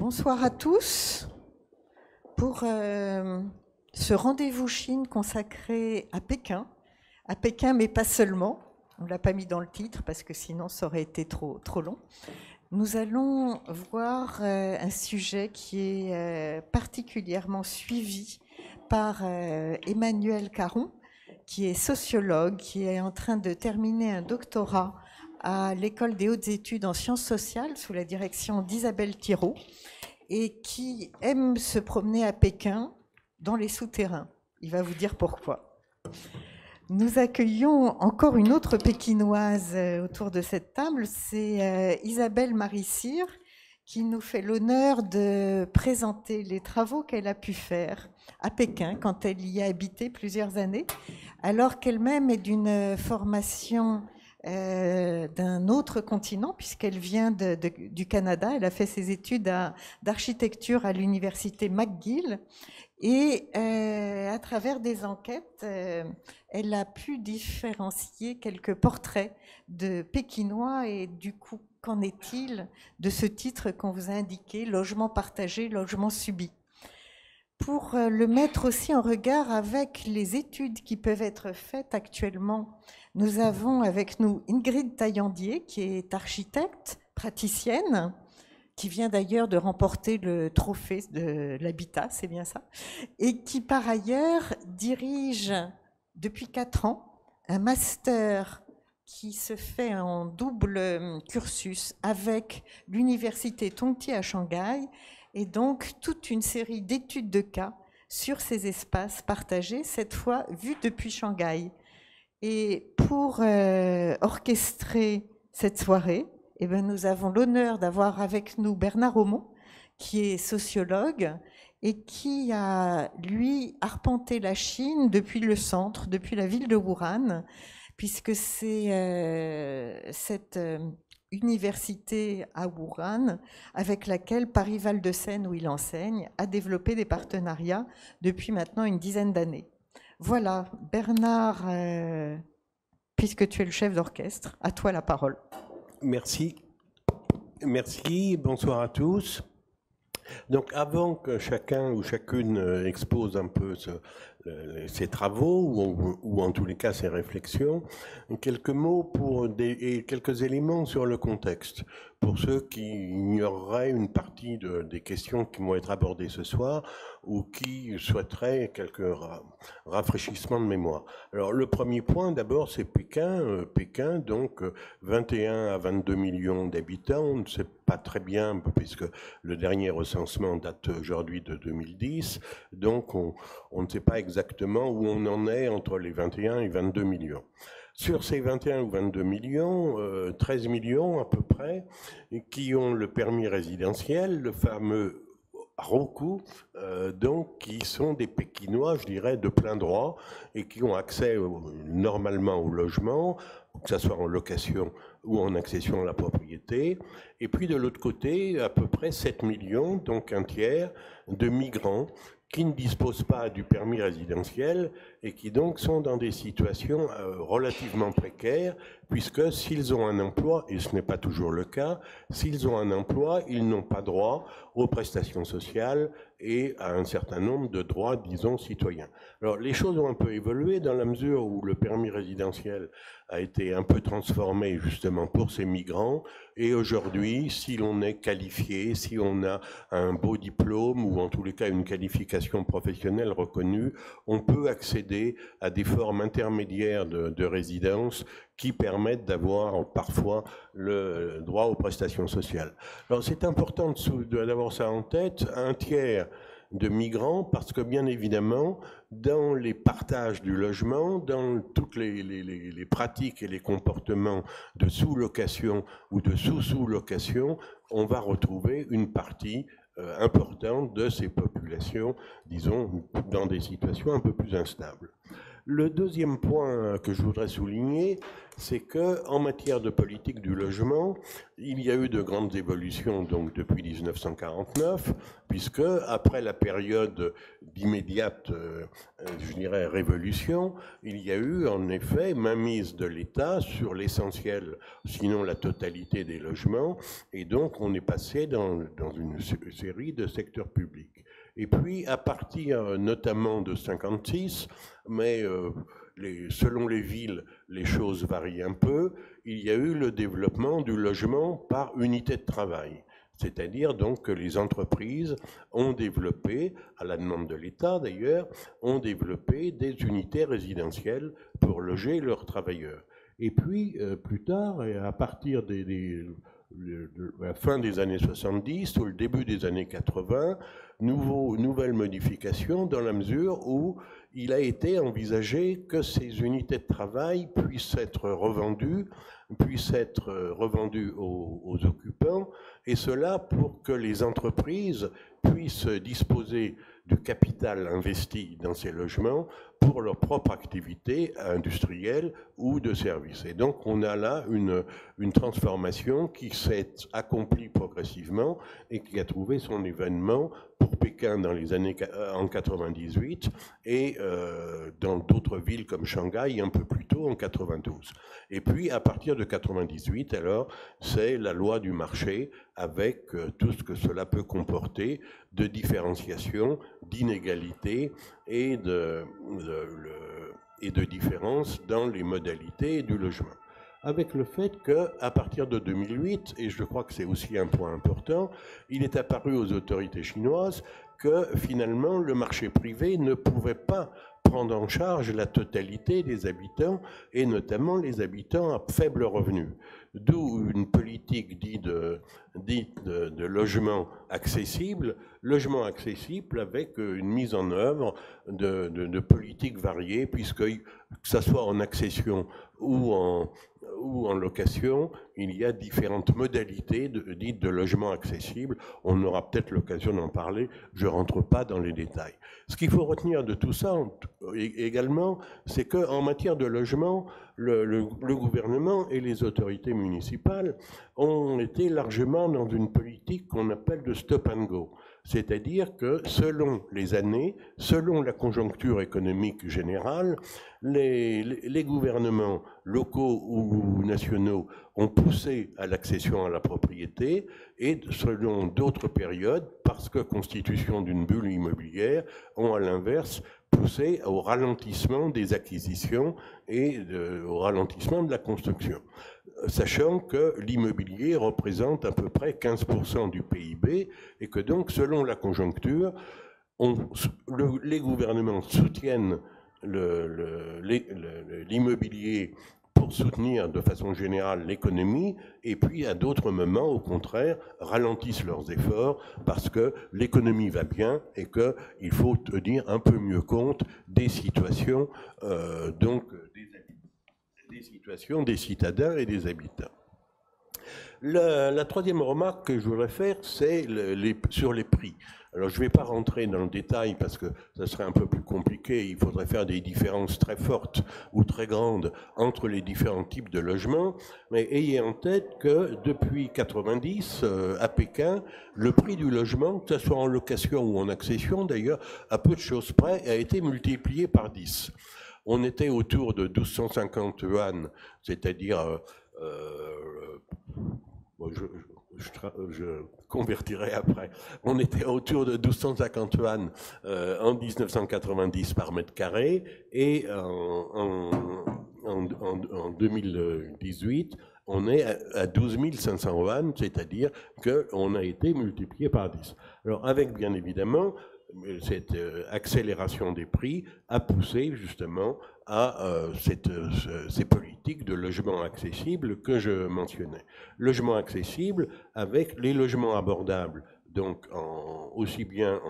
Bonsoir à tous pour ce rendez-vous Chine consacré à Pékin mais pas seulement. On ne l'a pas mis dans le titre parce que sinon ça aurait été trop long. Nous allons voir un sujet qui est particulièrement suivi par Emmanuel Caron, qui est sociologue, qui est en train de terminer un doctorat à l'École des hautes études en sciences sociales sous la direction d'Isabelle Thirault et qui aime se promener à Pékin dans les souterrains. Il va vous dire pourquoi. Nous accueillons encore une autre pékinoise autour de cette table, c'est Isabelle Marie-Cyr, qui nous fait l'honneur de présenter les travaux qu'elle a pu faire à Pékin quand elle y a habité plusieurs années, alors qu'elle-même est d'une formation d'un autre continent, puisqu'elle vient du Canada. Elle a fait ses études d'architecture à l'université McGill et à travers des enquêtes, elle a pu différencier quelques portraits de Pékinois. Et du coup, qu'en est-il de ce titre qu'on vous a indiqué, logement partagé, logement subi? Pour le mettre aussi en regard avec les études qui peuvent être faites actuellement, nous avons avec nous Ingrid Taillandier, qui est architecte, praticienne, qui vient d'ailleurs de remporter le trophée de l'habitat, c'est bien ça, et qui par ailleurs dirige depuis 4 ans un master qui se fait en double cursus avec l'université Tongji à Shanghai, et donc toute une série d'études de cas sur ces espaces partagés, cette fois vus depuis Shanghai. Et pour orchestrer cette soirée, eh bien, nous avons l'honneur d'avoir avec nous Bernard Aumont, qui est sociologue et qui a, lui, arpenté la Chine depuis le centre, depuis la ville de Wuhan, puisque c'est cette université à Wuhan, avec laquelle Paris-Val de Seine, où il enseigne, a développé des partenariats depuis maintenant une dizaine d'années. Voilà, Bernard, puisque tu es le chef d'orchestre, à toi la parole. Merci. Merci, bonsoir à tous. Donc avant que chacun ou chacune expose un peu ses travaux ou en tous les cas ses réflexions, quelques mots et quelques éléments sur le contexte. Pour ceux qui ignoreraient une partie des questions qui vont être abordées ce soir ou qui souhaiteraient quelques rafraîchissements de mémoire. Alors le premier point d'abord c'est Pékin. Pékin, donc 21 à 22 millions d'habitants, on ne sait pas très bien puisque le dernier recensement date aujourd'hui de 2010, donc on ne sait pas exactement où on en est entre les 21 et 22 millions. Sur ces 21 ou 22 millions, 13 millions à peu près, qui ont le permis résidentiel, le fameux Roku, donc qui sont des Pékinois, je dirais, de plein droit, et qui ont accès normalement au logement, que ce soit en location ou en accession à la propriété. Et puis de l'autre côté, à peu près 7 millions, donc un tiers, de migrants qui ne disposent pas du permis résidentiel et qui donc sont dans des situations relativement précaires, puisque s'ils ont un emploi, et ce n'est pas toujours le cas, s'ils ont un emploi, ils n'ont pas droit aux prestations sociales et à un certain nombre de droits, disons, citoyens. Alors les choses ont un peu évolué dans la mesure où le permis résidentiel a été un peu transformé justement pour ces migrants, et aujourd'hui, si l'on est qualifié, si on a un beau diplôme ou en tous les cas une qualification professionnelle reconnue, on peut accéder à des formes intermédiaires de résidence qui permettent d'avoir parfois le droit aux prestations sociales. Alors c'est important d'avoir ça en tête, un tiers de migrants, parce que bien évidemment, dans les partages du logement, dans toutes les pratiques et les comportements de sous-location ou de sous-sous-location, on va retrouver une partie importante de ces populations, disons, dans des situations un peu plus instables. Le deuxième point que je voudrais souligner, c'est qu'en matière de politique du logement, il y a eu de grandes évolutions donc depuis 1949, puisque après la période d'immédiate, je dirais, révolution, il y a eu en effet mainmise de l'État sur l'essentiel, sinon la totalité des logements, et donc on est passé dans une série de secteurs publics. Et puis, à partir notamment de 1956, mais selon les villes, les choses varient un peu, il y a eu le développement du logement par unité de travail. C'est-à-dire donc que les entreprises ont développé, à la demande de l'État d'ailleurs, ont développé des unités résidentielles pour loger leurs travailleurs. Et puis, plus tard, à partir de la fin des années 70 ou le début des années 80, nouvelle modification dans la mesure où il a été envisagé que ces unités de travail puissent être revendues aux occupants, et cela pour que les entreprises puissent disposer du capital investi dans ces logements pour leur propre activité industrielle ou de service. Et donc on a là une transformation qui s'est accomplie progressivement et qui a trouvé son événement pour Pékin dans les années en 98 et dans d'autres villes comme Shanghai un peu plus tôt en 92. Et puis à partir de 98, alors c'est la loi du marché avec tout ce que cela peut comporter de différenciation, d'inégalité et de différence dans les modalités du logement. Avec le fait qu'à partir de 2008, et je crois que c'est aussi un point important, il est apparu aux autorités chinoises que finalement le marché privé ne pouvait pas prendre en charge la totalité des habitants, et notamment les habitants à faible revenu. D'où une politique dite de logement accessible avec une mise en œuvre de politiques variées, puisque que ce soit en accession ou en location, il y a différentes modalités dites de logement accessible. On aura peut-être l'occasion d'en parler, je ne rentre pas dans les détails. Ce qu'il faut retenir de tout ça également, c'est qu'en matière de logement, le gouvernement et les autorités municipales ont été largement dans une politique qu'on appelle de stop and go. C'est-à-dire que selon les années, selon la conjoncture économique générale, les gouvernements locaux ou nationaux ont poussé à l'accession à la propriété, et selon d'autres périodes, parce que constitution d'une bulle immobilière, ont à l'inverse poussé au ralentissement des acquisitions et au ralentissement de la construction. Sachant que l'immobilier représente à peu près 15% du PIB et que donc, selon la conjoncture, les gouvernements soutiennent l'immobilier pour soutenir de façon générale l'économie, et puis à d'autres moments, au contraire, ralentissent leurs efforts parce que l'économie va bien et qu'il faut tenir un peu mieux compte des situations, des situations des citadins et des habitants. La troisième remarque que je voudrais faire, c'est sur les prix. Alors, je ne vais pas rentrer dans le détail parce que ça serait un peu plus compliqué. Il faudrait faire des différences très fortes ou très grandes entre les différents types de logements. Mais ayez en tête que depuis 90, à Pékin, le prix du logement, que ce soit en location ou en accession d'ailleurs, à peu de choses près, a été multiplié par 10. On était autour de 1250 yuan, c'est-à-dire... je convertirai après. On était autour de 1250 yuan en 1990 par mètre carré, et en 2018, on est à 12 500 yuan, c'est-à-dire qu'on a été multiplié par 10. Alors avec bien évidemment cette accélération des prix a poussé justement à ces politiques de logement accessible que je mentionnais. Logement accessible avec les logements abordables, donc aussi bien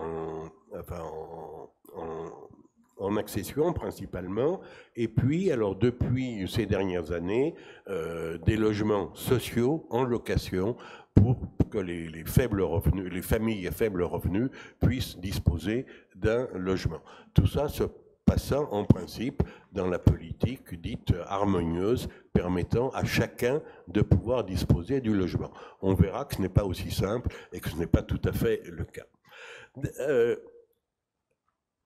en accession principalement, et puis alors depuis ces dernières années, des logements sociaux en location pour que les faibles revenus, les familles à faible revenu puissent disposer d'un logement. Tout ça se passant en principe dans la politique dite harmonieuse, permettant à chacun de pouvoir disposer du logement. On verra que ce n'est pas aussi simple et que ce n'est pas tout à fait le cas.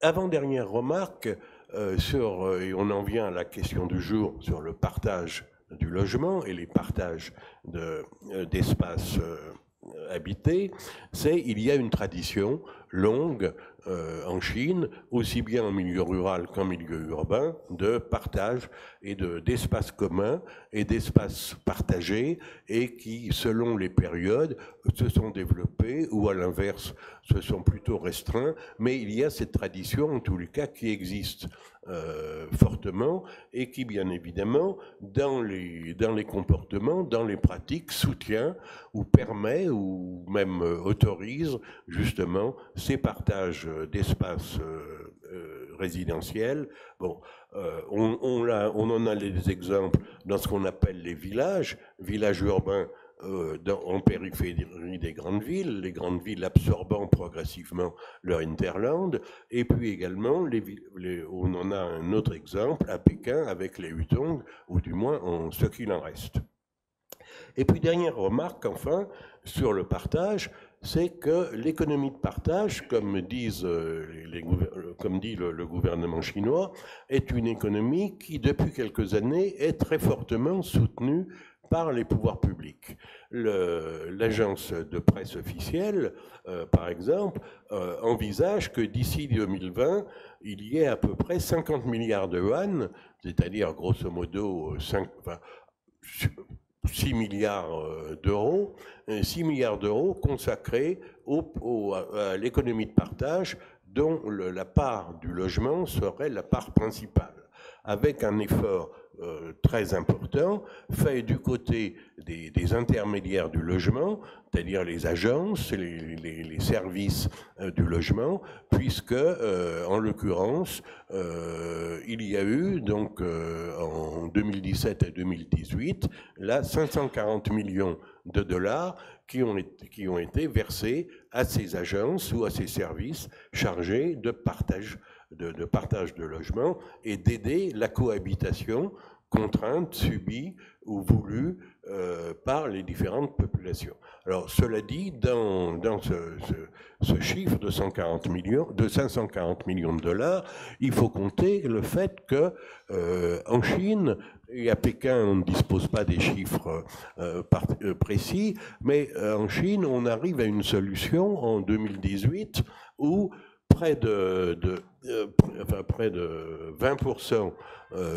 Avant-dernière remarque, et on en vient à la question du jour sur le partage du logement et les partages d'espaces habités, c'est il y a une tradition longue en Chine, aussi bien en milieu rural qu'en milieu urbain, de partage et d'espaces communs et d'espaces partagés et qui, selon les périodes, se sont développés ou à l'inverse se sont plutôt restreints, mais il y a cette tradition en tous les cas qui existe fortement et qui bien évidemment dans les comportements, dans les pratiques soutient ou permet ou même autorise justement ces partages d'espaces résidentiels. Bon, on en a des exemples dans ce qu'on appelle les villages urbains en périphérie des grandes villes, les grandes villes absorbant progressivement leur hinterland, et puis également, on en a un autre exemple à Pékin avec les Hutong, ou du moins en ce qu'il en reste. Et puis dernière remarque enfin sur le partage, c'est que l'économie de partage, comme dit le gouvernement chinois, est une économie qui depuis quelques années est très fortement soutenue par les pouvoirs publics. L'agence de presse officielle, par exemple, envisage que d'ici 2020, il y ait à peu près 50 milliards de yuan, c'est-à-dire grosso modo 6 milliards d'euros, 6 milliards d'euros consacrés à l'économie de partage dont la part du logement serait la part principale, avec un effort très important fait du côté des intermédiaires du logement, c'est-à-dire les agences, les services du logement, puisque en l'occurrence il y a eu donc en 2017 et 2018 là 540 millions de dollars qui ont été versés à ces agences ou à ces services chargés de partage de logements et d'aider la cohabitation contrainte, subie ou voulue par les différentes populations. Alors, cela dit, dans ce chiffre de 540 millions de dollars, il faut compter le fait que en Chine et à Pékin, on ne dispose pas des chiffres précis, mais en Chine, on arrive à une solution en 2018 où près de 20%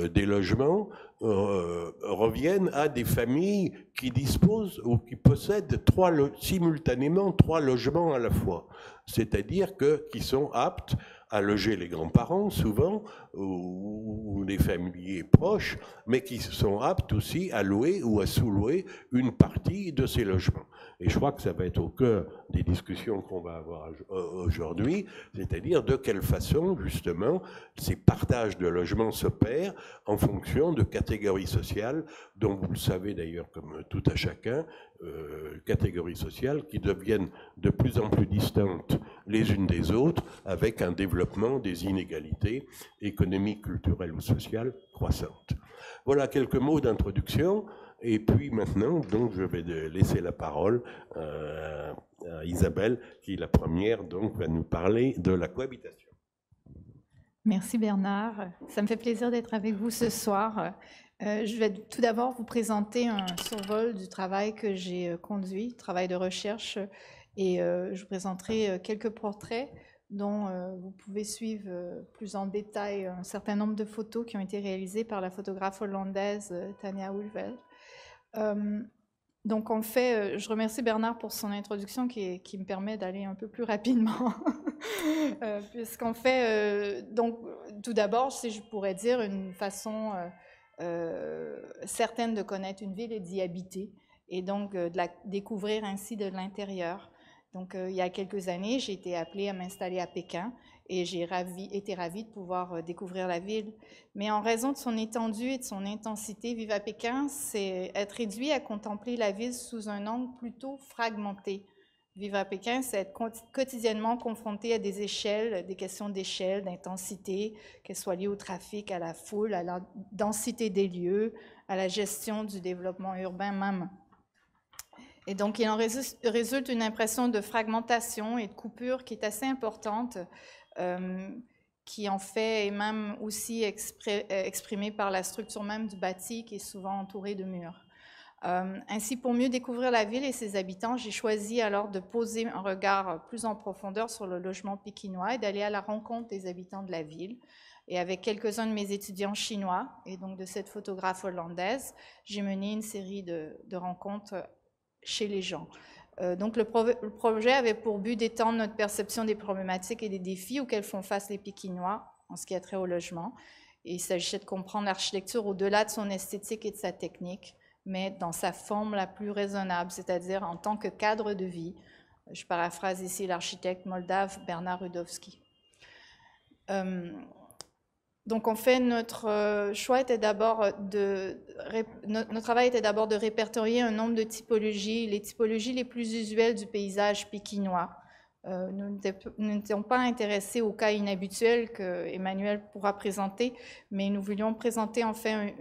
des logements reviennent à des familles qui disposent ou qui possèdent simultanément 3 logements à la fois. C'est-à-dire qui sont aptes à loger les grands-parents souvent ou les familiers proches, mais qui sont aptes aussi à louer ou à sous-louer une partie de ces logements. Et je crois que ça va être au cœur des discussions qu'on va avoir aujourd'hui, c'est-à-dire de quelle façon, justement, ces partages de logements s'opèrent en fonction de catégories sociales, dont vous le savez d'ailleurs comme tout à chacun, catégories sociales qui deviennent de plus en plus distantes les unes des autres, avec un développement des inégalités économiques, culturelles ou sociales croissantes. Voilà quelques mots d'introduction. Et puis maintenant, donc, je vais laisser la parole à Isabelle, qui la première donc, va nous parler de la cohabitation. Merci Bernard. Ça me fait plaisir d'être avec vous ce soir. Je vais tout d'abord vous présenter un survol du travail que j'ai conduit, travail de recherche, et je vous présenterai quelques portraits dont vous pouvez suivre plus en détail un certain nombre de photos qui ont été réalisées par la photographe hollandaise Tania Ulvel. Donc en fait, je remercie Bernard pour son introduction qui me permet d'aller un peu plus rapidement. Puisqu'en fait, donc tout d'abord, si je pourrais dire une façon certaine de connaître une ville et d'y habiter, et donc de la découvrir ainsi de l'intérieur. Donc il y a quelques années, j'ai été appelée à m'installer à Pékin et j'ai été ravie de pouvoir découvrir la ville. Mais en raison de son étendue et de son intensité, vivre à Pékin, c'est être réduit à contempler la ville sous un angle plutôt fragmenté. Vivre à Pékin, c'est être quotidiennement confronté à des échelles, des questions d'échelle, d'intensité, qu'elles soient liées au trafic, à la foule, à la densité des lieux, à la gestion du développement urbain même. Et donc, il en résulte une impression de fragmentation et de coupure qui est assez importante, qui en fait est même aussi exprimée par la structure même du bâti qui est souvent entourée de murs. Ainsi, pour mieux découvrir la ville et ses habitants, j'ai choisi alors de poser un regard plus en profondeur sur le logement pékinois et d'aller à la rencontre des habitants de la ville. Et avec quelques-uns de mes étudiants chinois et donc de cette photographe hollandaise, j'ai mené une série de rencontres chez les gens. Donc le projet avait pour but d'étendre notre perception des problématiques et des défis auxquels font face les Pékinois en ce qui a trait au logement. Et il s'agissait de comprendre l'architecture au-delà de son esthétique et de sa technique, mais dans sa forme la plus raisonnable, c'est-à-dire en tant que cadre de vie. Je paraphrase ici l'architecte moldave Bernard Rudowski. Donc, en fait, notre choix était d'abord notre travail était d'abord de répertorier un nombre de typologies, les typologies les plus usuelles du paysage pékinois. Nous n'étions pas intéressés aux cas inhabituels que Emmanuel pourra présenter, mais nous voulions présenter en fait,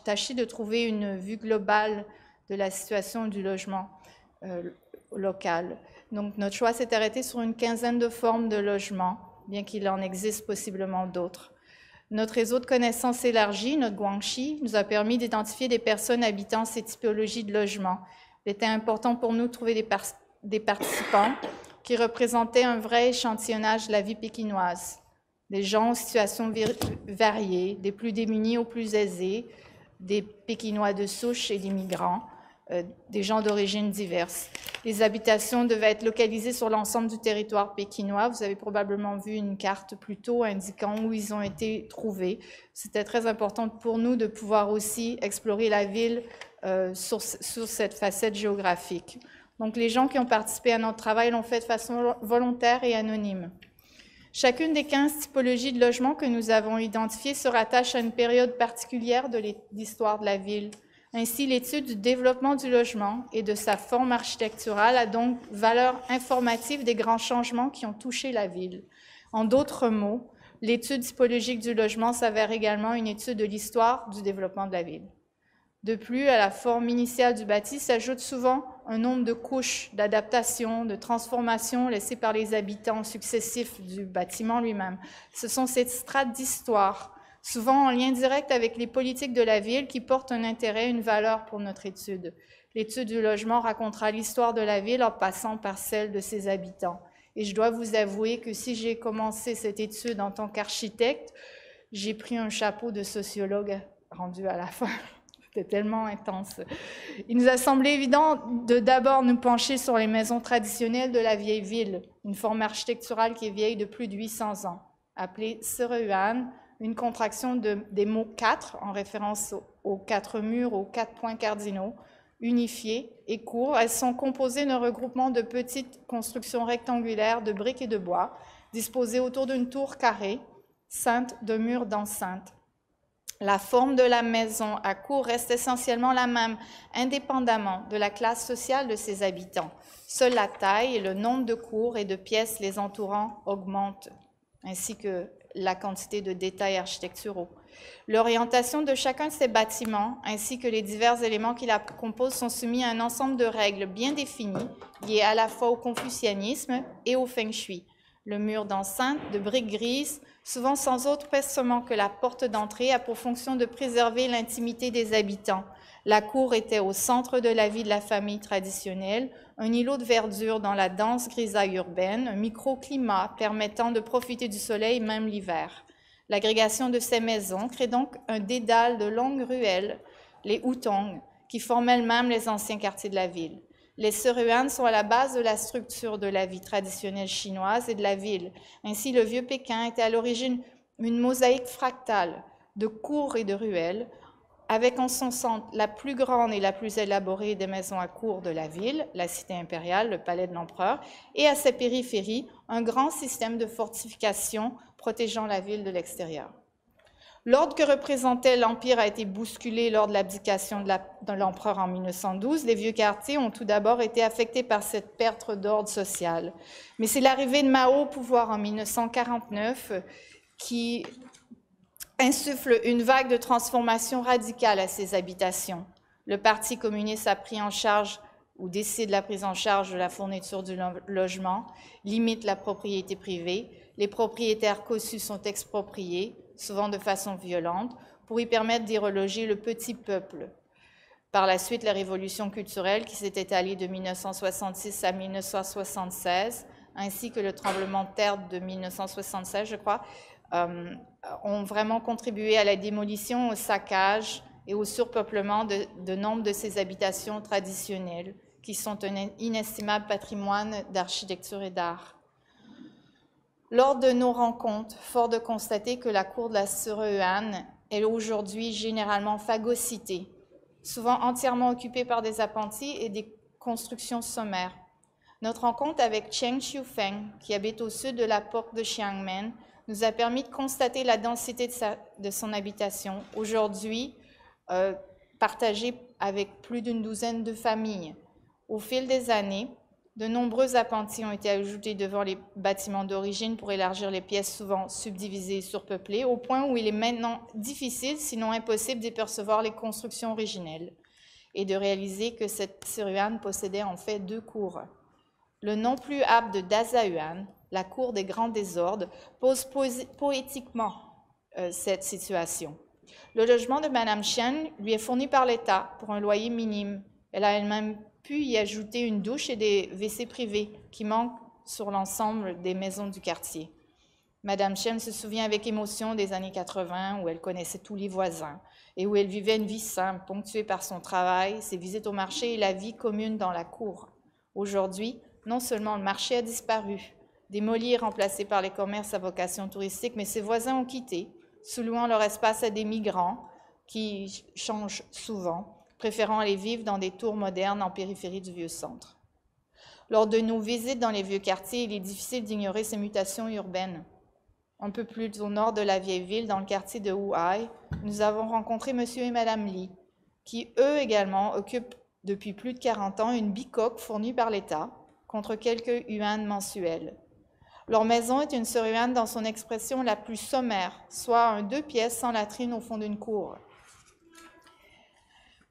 tâcher de trouver une vue globale de la situation du logement local. Donc, notre choix s'est arrêté sur une quinzaine de formes de logement, bien qu'il en existe possiblement d'autres. Notre réseau de connaissances élargi, notre guanxi, nous a permis d'identifier des personnes habitant ces typologies de logement. Il était important pour nous de trouver des participants qui représentaient un vrai échantillonnage de la vie pékinoise. Des gens aux situations variées, des plus démunis aux plus aisés, des Pékinois de souche et des migrants, des gens d'origine diverses. Les habitations devaient être localisées sur l'ensemble du territoire pékinois. Vous avez probablement vu une carte plus tôt indiquant où ils ont été trouvés. C'était très important pour nous de pouvoir aussi explorer la ville sur cette facette géographique. Donc, les gens qui ont participé à notre travail l'ont fait de façon volontaire et anonyme. Chacune des 15 typologies de logements que nous avons identifiées se rattache à une période particulière de l'histoire de la ville. Ainsi, l'étude du développement du logement et de sa forme architecturale a donc valeur informative des grands changements qui ont touché la ville. En d'autres mots, l'étude typologique du logement s'avère également une étude de l'histoire du développement de la ville. De plus, à la forme initiale du bâti s'ajoute souvent un nombre de couches d'adaptation, de transformation laissées par les habitants successifs du bâtiment lui-même. Ce sont ces strates d'histoire, souvent en lien direct avec les politiques de la ville, qui portent un intérêt, une valeur pour notre étude. L'étude du logement racontera l'histoire de la ville en passant par celle de ses habitants. Et je dois vous avouer que si j'ai commencé cette étude en tant qu'architecte, j'ai pris un chapeau de sociologue rendu à la fin. C'était tellement intense. Il nous a semblé évident de d'abord nous pencher sur les maisons traditionnelles de la vieille ville, une forme architecturale qui est vieille de plus de 800 ans, appelée Sereuan, une contraction des mots 4, en référence aux 4 murs, aux 4 points cardinaux, unifiés et courts. Elles sont composées d'un regroupement de petites constructions rectangulaires de briques et de bois, disposées autour d'une tour carrée, ceinte d'un mur d'enceinte. La forme de la maison à cour reste essentiellement la même, indépendamment de la classe sociale de ses habitants. Seule la taille et le nombre de cours et de pièces les entourant augmentent, ainsi que la quantité de détails architecturaux. L'orientation de chacun de ces bâtiments, ainsi que les divers éléments qui la composent, sont soumis à un ensemble de règles bien définies, liées à la fois au confucianisme et au feng shui. Le mur d'enceinte de briques grises, souvent sans autre percement que la porte d'entrée, a pour fonction de préserver l'intimité des habitants. La cour était au centre de la vie de la famille traditionnelle, un îlot de verdure dans la dense grisaille urbaine, un microclimat permettant de profiter du soleil même l'hiver. L'agrégation de ces maisons crée donc un dédale de longues ruelles, les hutongs, qui forment elles-mêmes les anciens quartiers de la ville. Les Sereuan sont à la base de la structure de la vie traditionnelle chinoise et de la ville. Ainsi, le vieux Pékin était à l'origine une mosaïque fractale de cours et de ruelles, avec en son centre la plus grande et la plus élaborée des maisons à cour de la ville, la cité impériale, le palais de l'empereur, et à ses périphéries, un grand système de fortification protégeant la ville de l'extérieur. L'ordre que représentait l'Empire a été bousculé lors de l'abdication de l'empereur en 1912. Les vieux quartiers ont tout d'abord été affectés par cette perte d'ordre social. Mais c'est l'arrivée de Mao au pouvoir en 1949 qui insuffle une vague de transformation radicale à ces habitations. Le Parti communiste a pris en charge ou décide la prise en charge de la fourniture du logement, limite la propriété privée. Les propriétaires cossus sont expropriés, souvent de façon violente, pour y permettre d'y reloger le petit peuple. Par la suite, la révolution culturelle qui s'est étalée de 1966 à 1976, ainsi que le tremblement de terre de 1976, je crois, ont vraiment contribué à la démolition, au saccage et au surpeuplement de nombre de ces habitations traditionnelles, qui sont un inestimable patrimoine d'architecture et d'art. Lors de nos rencontres, fort de constater que la cour de la Sere-Yuan est aujourd'hui généralement phagocytée, souvent entièrement occupée par des appentis et des constructions sommaires. Notre rencontre avec Cheng Xiufeng, qui habite au sud de la porte de Xiamen, nous a permis de constater la densité de son habitation, aujourd'hui partagée avec plus d'une douzaine de familles. Au fil des années, de nombreux appentis ont été ajoutés devant les bâtiments d'origine pour élargir les pièces souvent subdivisées et surpeuplées, au point où il est maintenant difficile, sinon impossible, d'y percevoir les constructions originelles et de réaliser que cette Sere-Yuan possédait en fait 2 cours. Le nom plus apte de Dazayuan, la cour des grands désordres, pose poétiquement cette situation. Le logement de Madame Chen lui est fourni par l'État pour un loyer minime. Elle a elle-même pu y ajouter une douche et des WC privés qui manquent sur l'ensemble des maisons du quartier. Madame Chen se souvient avec émotion des années 80 où elle connaissait tous les voisins et où elle vivait une vie simple, ponctuée par son travail, ses visites au marché et la vie commune dans la cour. Aujourd'hui, non seulement le marché a disparu, démoli et remplacé par les commerces à vocation touristique, mais ses voisins ont quitté, sous-louant leur espace à des migrants qui changent souvent, préférant aller vivre dans des tours modernes en périphérie du vieux centre. Lors de nos visites dans les vieux quartiers, il est difficile d'ignorer ces mutations urbaines. Un peu plus au nord de la vieille ville, dans le quartier de Wuhai, nous avons rencontré M. et Mme Li, qui eux également occupent depuis plus de 40 ans une bicoque fournie par l'État contre quelques yuans mensuels. Leur maison est une Sere-Yuan dans son expression la plus sommaire, soit un 2 pièces sans latrine au fond d'une cour.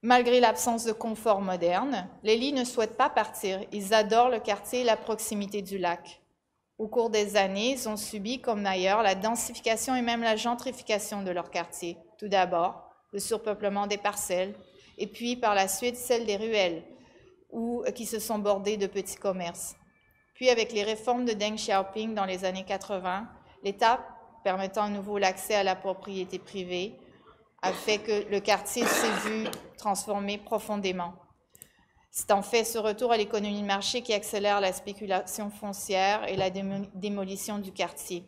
Malgré l'absence de confort moderne, les Li ne souhaitent pas partir. Ils adorent le quartier et la proximité du lac. Au cours des années, ils ont subi, comme ailleurs, la densification et même la gentrification de leur quartier. Tout d'abord, le surpeuplement des parcelles, et puis par la suite celle des ruelles, qui se sont bordées de petits commerces. Puis avec les réformes de Deng Xiaoping dans les années 80, l'État, permettant à nouveau l'accès à la propriété privée, a fait que le quartier s'est vu transformé profondément. C'est en fait ce retour à l'économie de marché qui accélère la spéculation foncière et la démolition du quartier.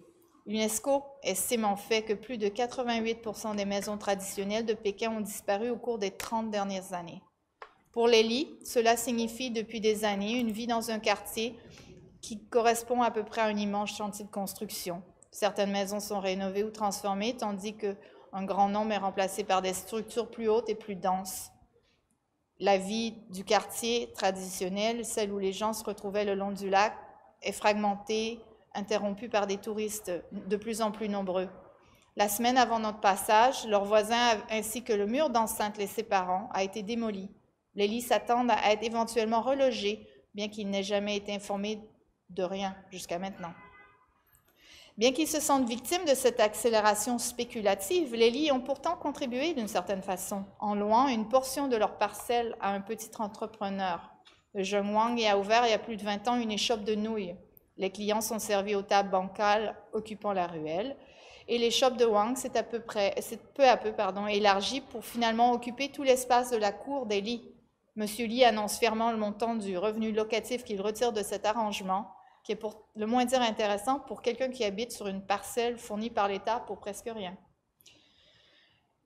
L'UNESCO estime en fait que plus de 88% des maisons traditionnelles de Pékin ont disparu au cours des 30 dernières années. Pour les Li, cela signifie depuis des années une vie dans un quartier qui correspond à peu près à un immense chantier de construction. Certaines maisons sont rénovées ou transformées, tandis qu'un grand nombre est remplacé par des structures plus hautes et plus denses. La vie du quartier traditionnel, celle où les gens se retrouvaient le long du lac, est fragmentée, interrompue par des touristes de plus en plus nombreux. La semaine avant notre passage, leurs voisins ainsi que le mur d'enceinte les séparant a été démoli. Les Li s'attendent à être éventuellement relogés, bien qu'ils n'aient jamais été informés de rien jusqu'à maintenant. Bien qu'ils se sentent victimes de cette accélération spéculative, les Li ont pourtant contribué d'une certaine façon, en louant une portion de leur parcelle à un petit entrepreneur. Le Jeune Wang y a ouvert il y a plus de 20 ans une échoppe de nouilles. Les clients sont servis aux tables bancales occupant la ruelle, et l'échoppe de Wang s'est peu à peu élargie pour finalement occuper tout l'espace de la cour des Li. Monsieur Li annonce fièrement le montant du revenu locatif qu'il retire de cet arrangement, qui est pour le moins dire intéressant pour quelqu'un qui habite sur une parcelle fournie par l'État pour presque rien.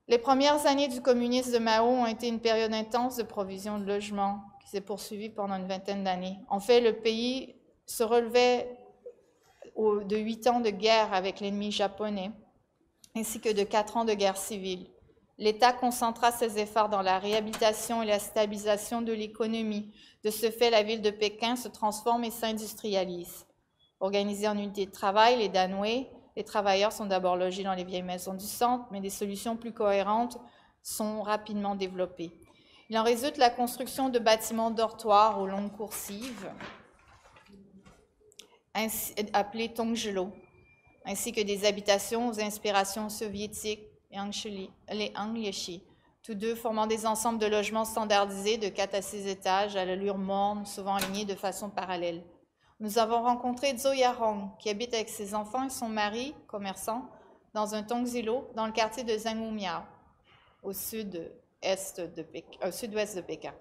Les premières années du communisme de Mao ont été une période intense de provision de logements qui s'est poursuivie pendant une vingtaine d'années. En fait, le pays se relevait de 8 ans de guerre avec l'ennemi japonais ainsi que de 4 ans de guerre civile. L'État concentra ses efforts dans la réhabilitation et la stabilisation de l'économie. De ce fait, la ville de Pékin se transforme et s'industrialise. Organisés en unités de travail, les Danwei, les travailleurs sont d'abord logés dans les vieilles maisons du centre, mais des solutions plus cohérentes sont rapidement développées. Il en résulte la construction de bâtiments dortoirs aux longues coursives, appelés Tongjelo, ainsi que des habitations aux inspirations soviétiques, les Angyeshi, tous deux formant des ensembles de logements standardisés de 4 à 6 étages à l'allure morne, souvent alignés de façon parallèle. Nous avons rencontré Zhou Yarong, qui habite avec ses enfants et son mari, commerçant, dans un Tongzilo, dans le quartier de Zhangoumiao, au sud-ouest de Pékin.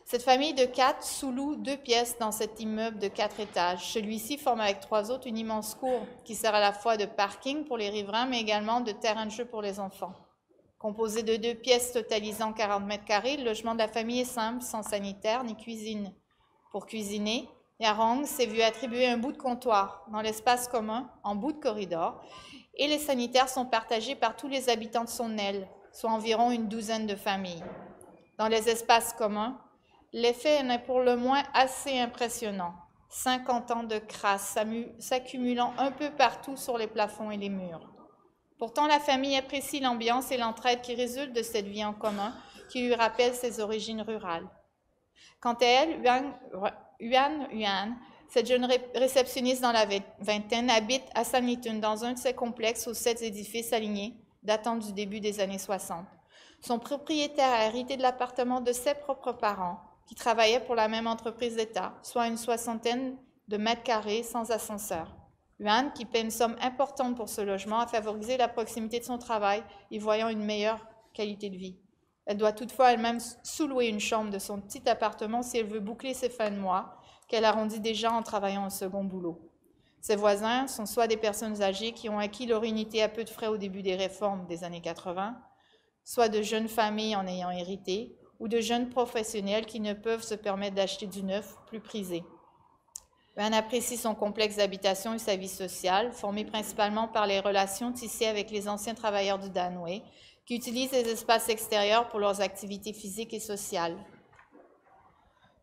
Cette famille de 4 sous-loue 2 pièces dans cet immeuble de 4 étages. Celui-ci forme avec 3 autres une immense cour qui sert à la fois de parking pour les riverains, mais également de terrain de jeu pour les enfants. Composé de 2 pièces totalisant 40 mètres carrés, le logement de la famille est simple, sans sanitaire ni cuisine. Pour cuisiner, Yarong s'est vu attribuer un bout de comptoir dans l'espace commun, en bout de corridor, et les sanitaires sont partagés par tous les habitants de son aile, soit environ une douzaine de familles. Dans les espaces communs, l'effet en est pour le moins assez impressionnant. 50 ans de crasse s'accumulant un peu partout sur les plafonds et les murs. Pourtant, la famille apprécie l'ambiance et l'entraide qui résultent de cette vie en commun, qui lui rappelle ses origines rurales. Quant à elle, Yuan, cette jeune réceptionniste dans la vingtaine, habite à Sanlitun, dans un de ses complexes aux 7 édifices alignés, datant du début des années 60. Son propriétaire a hérité de l'appartement de ses propres parents, qui travaillaient pour la même entreprise d'État, soit une 60aine de mètres carrés sans ascenseur. Yuan, qui paie une somme importante pour ce logement, a favorisé la proximité de son travail, y voyant une meilleure qualité de vie. Elle doit toutefois elle-même sous-louer une chambre de son petit appartement si elle veut boucler ses fins de mois, qu'elle arrondit déjà en travaillant un second boulot. Ses voisins sont soit des personnes âgées qui ont acquis leur unité à peu de frais au début des réformes des années 80, soit de jeunes familles en ayant hérité, ou de jeunes professionnels qui ne peuvent se permettre d'acheter du neuf, plus prisé. Yuan apprécie son complexe d'habitation et sa vie sociale, formée principalement par les relations tissées avec les anciens travailleurs du Danwei, qui utilisent les espaces extérieurs pour leurs activités physiques et sociales.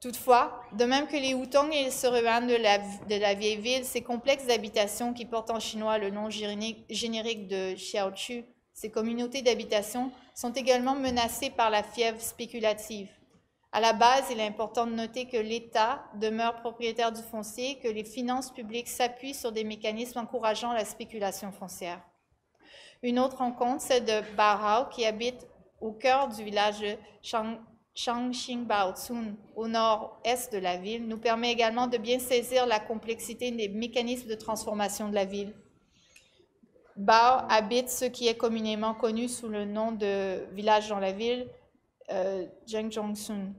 Toutefois, de même que les Hutong et les Seruan de la vieille ville, ces complexes d'habitation qui portent en chinois le nom générique de Xiaochu, ces communautés d'habitation sont également menacées par la fièvre spéculative. À la base, il est important de noter que l'État demeure propriétaire du foncier et que les finances publiques s'appuient sur des mécanismes encourageant la spéculation foncière. Une autre rencontre, celle de Bao, qui habite au cœur du village de Shangxingbao-Tsun, au nord-est de la ville, nous permet également de bien saisir la complexité des mécanismes de transformation de la ville. Bao habite ce qui est communément connu sous le nom de village dans la ville, Zhengzhongsun.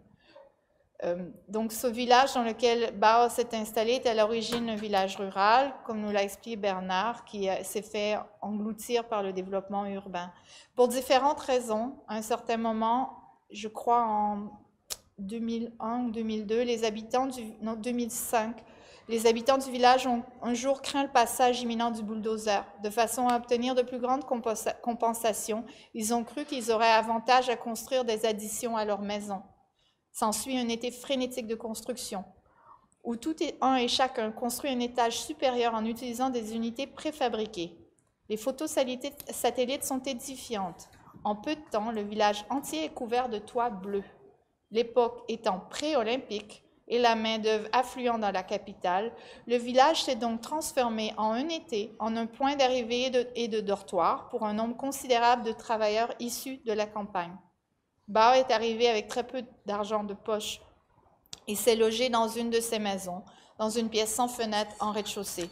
Donc, ce village dans lequel Bao s'est installé est à l'origine un village rural, comme nous l'a expliqué Bernard, qui s'est fait engloutir par le développement urbain. Pour différentes raisons, à un certain moment, je crois en 2001 ou 2002, 2005, les habitants du village ont un jour craint le passage imminent du bulldozer. De façon à obtenir de plus grandes compensations, ils ont cru qu'ils auraient avantage à construire des additions à leur maison. S'ensuit un été frénétique de construction, où un et chacun construit un étage supérieur en utilisant des unités préfabriquées. Les photos satellites sont édifiantes. En peu de temps, le village entier est couvert de toits bleus. L'époque étant pré-olympique et la main-d'œuvre affluant dans la capitale, le village s'est donc transformé en un été en un point d'arrivée et de dortoir pour un nombre considérable de travailleurs issus de la campagne. Bao est arrivé avec très peu d'argent de poche et s'est logé dans une de ses maisons, dans une pièce sans fenêtre en rez-de-chaussée.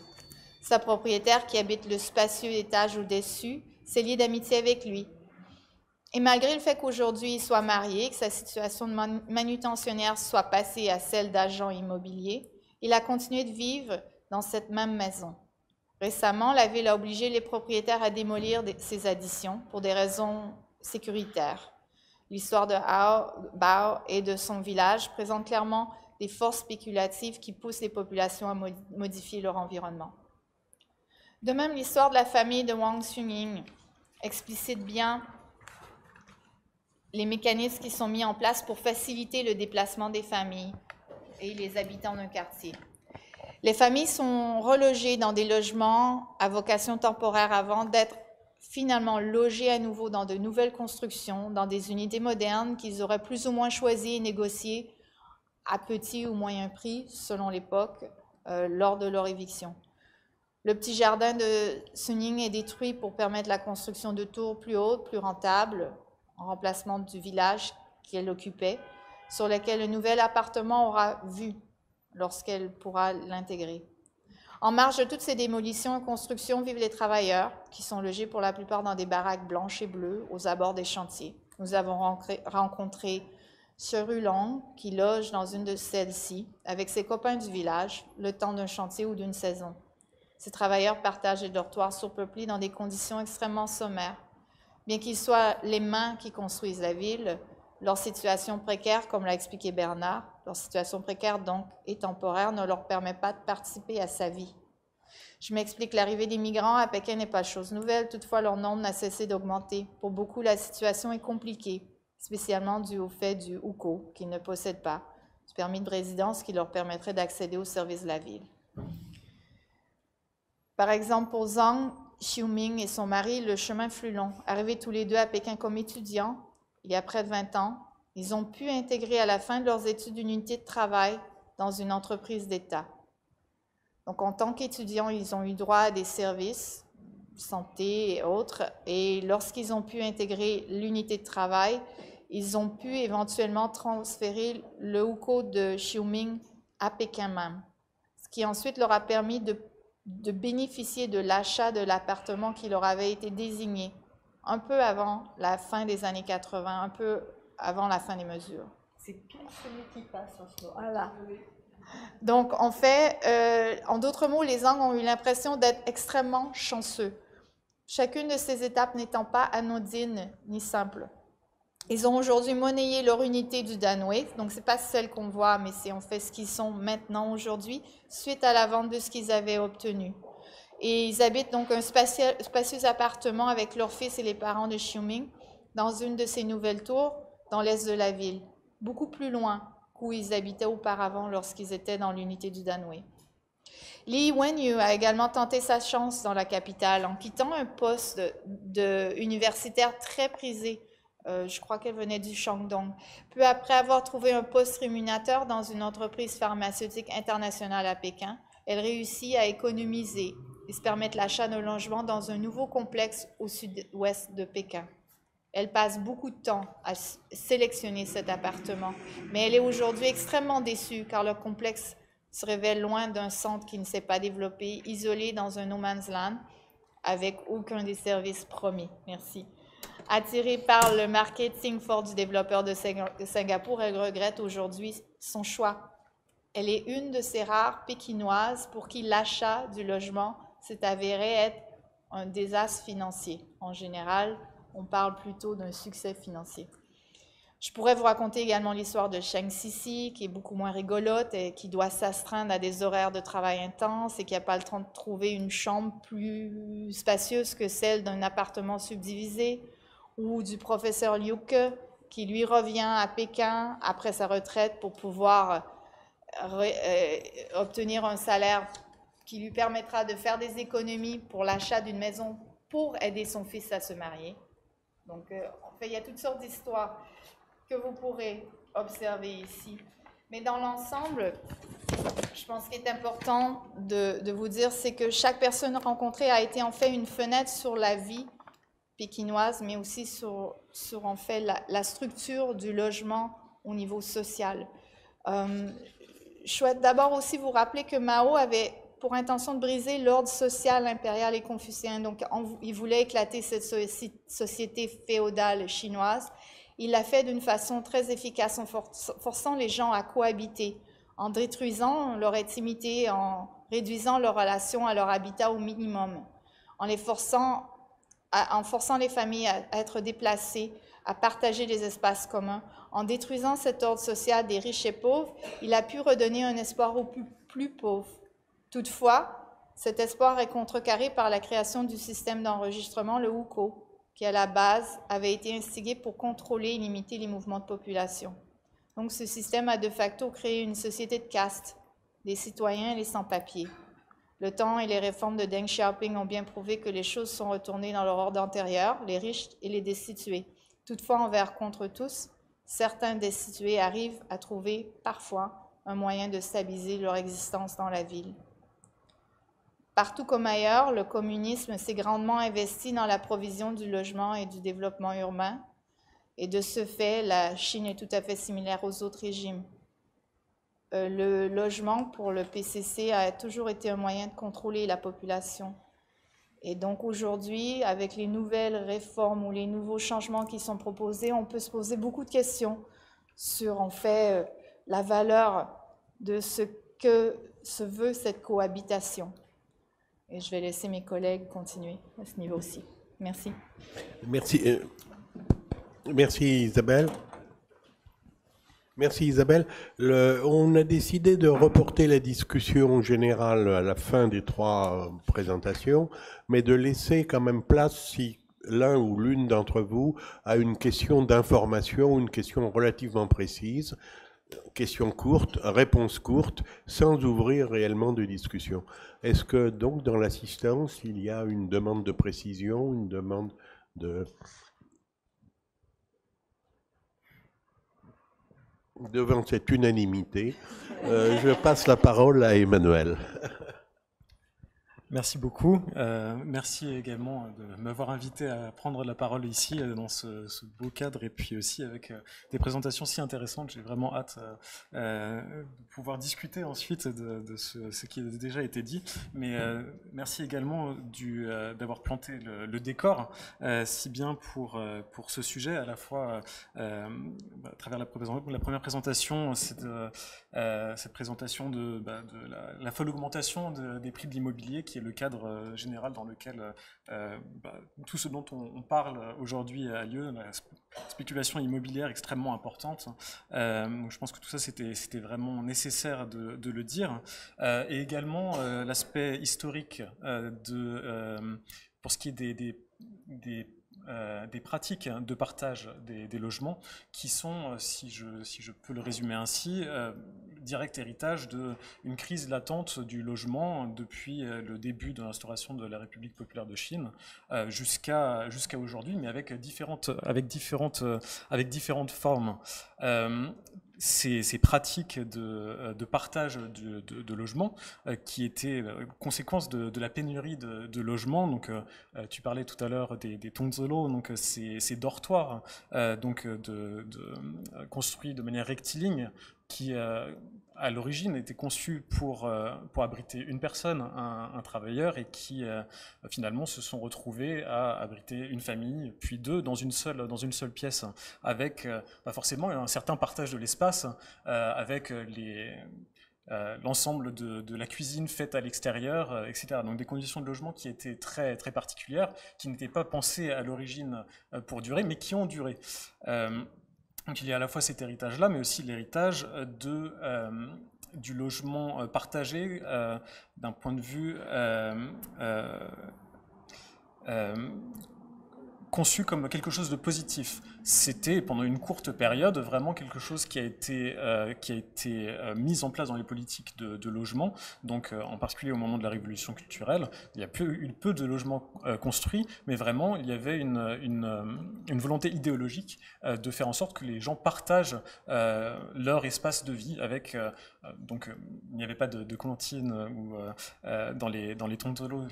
Sa propriétaire, qui habite le spacieux étage au-dessus, s'est liée d'amitié avec lui. Et malgré le fait qu'aujourd'hui il soit marié, que sa situation de manutentionnaire soit passée à celle d'agent immobilier, il a continué de vivre dans cette même maison. Récemment, la ville a obligé les propriétaires à démolir ces additions pour des raisons sécuritaires. L'histoire de Bao et de son village présente clairement des forces spéculatives qui poussent les populations à modifier leur environnement. De même, l'histoire de la famille de Wang Xunying explicite bien les mécanismes qui sont mis en place pour faciliter le déplacement des familles et les habitants d'un quartier. Les familles sont relogées dans des logements à vocation temporaire avant d'être finalement logées à nouveau dans de nouvelles constructions, dans des unités modernes qu'ils auraient plus ou moins choisies et négociées à petit ou moyen prix, selon l'époque, lors de leur éviction. Le petit jardin de Suning est détruit pour permettre la construction de tours plus hautes, plus rentables, en remplacement du village qu'elle occupait, sur lequel le nouvel appartement aura vue lorsqu'elle pourra l'intégrer. En marge de toutes ces démolitions et constructions vivent les travailleurs, qui sont logés pour la plupart dans des baraques blanches et bleues aux abords des chantiers. Nous avons rencontré Suru Long, qui loge dans une de celles-ci, avec ses copains du village, le temps d'un chantier ou d'une saison. Ces travailleurs partagent les dortoirs surpeuplés dans des conditions extrêmement sommaires. Bien qu'ils soient les mains qui construisent la ville, leur situation précaire, comme l'a expliqué Bernard, leur situation précaire donc et temporaire ne leur permet pas de participer à sa vie. Je m'explique, l'arrivée des migrants à Pékin n'est pas chose nouvelle, toutefois leur nombre n'a cessé d'augmenter. Pour beaucoup, la situation est compliquée, spécialement dû au fait du hukou, qu'ils ne possèdent pas, du permis de résidence qui leur permettrait d'accéder aux services de la ville. Par exemple, pour Zhang Xiuming et son mari, le chemin fut long. Arrivés tous les deux à Pékin comme étudiants, il y a près de 20 ans, ils ont pu intégrer à la fin de leurs études une unité de travail dans une entreprise d'État. Donc, en tant qu'étudiants, ils ont eu droit à des services, santé et autres, et lorsqu'ils ont pu intégrer l'unité de travail, ils ont pu éventuellement transférer le hukou de Xiuming à Pékin même, ce qui ensuite leur a permis de bénéficier de l'achat de l'appartement qui leur avait été désigné un peu avant la fin des années 80, un peu avant la fin des mesures. C'est tout celui qui passe en ce moment. Voilà. Donc, en fait, en d'autres mots, les Zhang ont eu l'impression d'être extrêmement chanceux, chacune de ces étapes n'étant pas anodine ni simple. Ils ont aujourd'hui monnayé leur unité du Danwei, donc ce n'est pas celle qu'on voit, mais c'est en fait ce qu'ils sont maintenant aujourd'hui, suite à la vente de ce qu'ils avaient obtenu. Et ils habitent donc un spacieux appartement avec leur fils et les parents de Xiuming dans une de ces nouvelles tours dans l'est de la ville, beaucoup plus loin qu'où ils habitaient auparavant lorsqu'ils étaient dans l'unité du Danwei. Li Wenyu a également tenté sa chance dans la capitale en quittant un poste universitaire très prisé. Je crois qu'elle venait du Shandong. Peu après avoir trouvé un poste rémunérateur dans une entreprise pharmaceutique internationale à Pékin, elle réussit à économiser et se permettre l'achat d'un logement dans un nouveau complexe au sud-ouest de Pékin. Elle passe beaucoup de temps à sélectionner cet appartement, mais elle est aujourd'hui extrêmement déçue car le complexe se révèle loin d'un centre qui ne s'est pas développé, isolé dans un no man's land, avec aucun des services promis. Merci. Attirée par le marketing fort du développeur de Singapour, elle regrette aujourd'hui son choix. Elle est une de ces rares Pékinoises pour qui l'achat du logement s'est avéré être un désastre financier. En général, on parle plutôt d'un succès financier. Je pourrais vous raconter également l'histoire de Sheng Sisi, qui est beaucoup moins rigolote et qui doit s'astreindre à des horaires de travail intenses et qui n'a pas le temps de trouver une chambre plus spacieuse que celle d'un appartement subdivisé, ou du professeur Liu Ke, qui lui revient à Pékin après sa retraite pour pouvoir obtenir un salaire qui lui permettra de faire des économies pour l'achat d'une maison pour aider son fils à se marier. Donc, en fait, il y a toutes sortes d'histoires que vous pourrez observer ici. Mais dans l'ensemble, je pense qu'il est important de vous dire, c'est que chaque personne rencontrée a été en fait une fenêtre sur la vie pékinoise, mais aussi sur en fait la structure du logement au niveau social. Je souhaite d'abord aussi vous rappeler que Mao avait pour intention de briser l'ordre social impérial et confucéen. Donc, il voulait éclater cette société féodale chinoise. Il l'a fait d'une façon très efficace en forçant les gens à cohabiter, en détruisant leur intimité, en réduisant leurs relations à leur habitat au minimum, en forçant les familles à être déplacées, à partager des espaces communs. En détruisant cet ordre social des riches et pauvres, il a pu redonner un espoir aux plus pauvres. Toutefois, cet espoir est contrecarré par la création du système d'enregistrement, le hukou, qui à la base avait été instigué pour contrôler et limiter les mouvements de population. Donc ce système a de facto créé une société de caste, des citoyens et les sans-papiers. Le temps et les réformes de Deng Xiaoping ont bien prouvé que les choses sont retournées dans leur ordre antérieur, les riches et les destitués. Toutefois, envers contre tous, certains destitués arrivent à trouver parfois un moyen de stabiliser leur existence dans la ville. Partout comme ailleurs, le communisme s'est grandement investi dans la provision du logement et du développement urbain. Et de ce fait, la Chine est tout à fait similaire aux autres régimes. Le logement pour le PCC a toujours été un moyen de contrôler la population. Et donc aujourd'hui, avec les nouvelles réformes ou les nouveaux changements qui sont proposés, on peut se poser beaucoup de questions sur en fait la valeur de ce que se veut cette cohabitation. Et je vais laisser mes collègues continuer à ce niveau-ci. Merci. Merci. Merci Isabelle. Merci Isabelle. On a décidé de reporter la discussion générale à la fin des 3 présentations, mais de laisser quand même place si l'un ou l'une d'entre vous a une question d'information, une question relativement précise, question courte, réponse courte, sans ouvrir réellement de discussion. Est-ce que donc dans l'assistance, il y a une demande de précision, une demande de... Devant cette unanimité, je passe la parole à Emmanuel. Merci beaucoup. Merci également de m'avoir invité à prendre la parole ici dans ce beau cadre et puis aussi avec des présentations si intéressantes. J'ai vraiment hâte de pouvoir discuter ensuite de ce qui a déjà été dit. Mais merci également d'avoir planté le décor si bien pour ce sujet, à la fois à travers la première présentation, cette présentation de la folle augmentation des prix de l'immobilier qui est le cadre général dans lequel tout ce dont on parle aujourd'hui a lieu, la spéculation immobilière extrêmement importante. Donc je pense que tout ça, c'était vraiment nécessaire de le dire. Et également l'aspect historique pour ce qui est des pratiques de partage des logements qui sont, si je peux le résumer ainsi, direct héritage d'une crise latente du logement depuis le début de l'instauration de la République populaire de Chine jusqu'à aujourd'hui, mais avec différentes formes. Ces pratiques de partage de logements qui étaient conséquence de la pénurie de logements. Donc, tu parlais tout à l'heure des tonzolo, donc ces dortoirs construits de manière rectiligne qui à l'origine était conçus pour abriter une personne, un travailleur, et qui finalement se sont retrouvés à abriter une famille, puis 2 dans une seule pièce, avec forcément un certain partage de l'espace, avec l'ensemble de la cuisine faite à l'extérieur, etc. Donc des conditions de logement qui étaient très, très particulières, qui n'étaient pas pensées à l'origine pour durer, mais qui ont duré. Donc il y a à la fois cet héritage-là, mais aussi l'héritage du logement partagé d'un point de vue conçu comme quelque chose de positif. C'était pendant une courte période vraiment quelque chose qui a été mis en place dans les politiques de logement, donc en particulier au moment de la révolution culturelle. Il y a eu peu de logements construits, mais vraiment il y avait une volonté idéologique de faire en sorte que les gens partagent leur espace de vie avec donc il n'y avait pas de cantine ou dans les tontolos,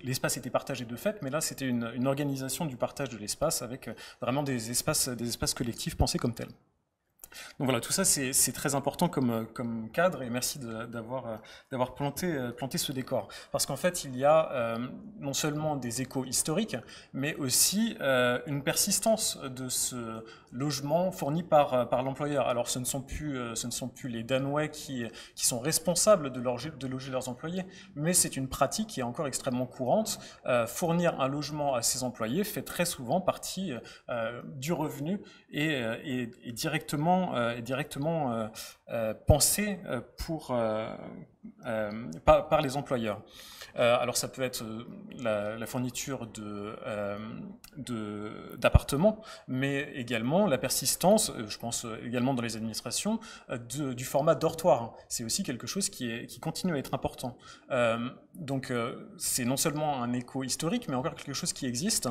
l'espace était partagé de fait, mais là c'était une organisation du partage de l'espace avec vraiment des espaces collectifs pensés comme tels. Donc voilà, tout ça c'est très important comme cadre, et merci d'avoir planté ce décor. Parce qu'en fait, il y a non seulement des échos historiques, mais aussi une persistance de ce logement fourni par l'employeur. Alors ce ne sont plus les Danois qui sont responsables de loger leurs employés, mais c'est une pratique qui est encore extrêmement courante. Fournir un logement à ses employés fait très souvent partie du revenu et directement pensé par les employeurs. Alors ça peut être la fourniture d'appartements, mais également la persistance, je pense également dans les administrations, du format dortoir. C'est aussi quelque chose qui continue à être important. Donc c'est non seulement un écho historique, mais encore quelque chose qui existe.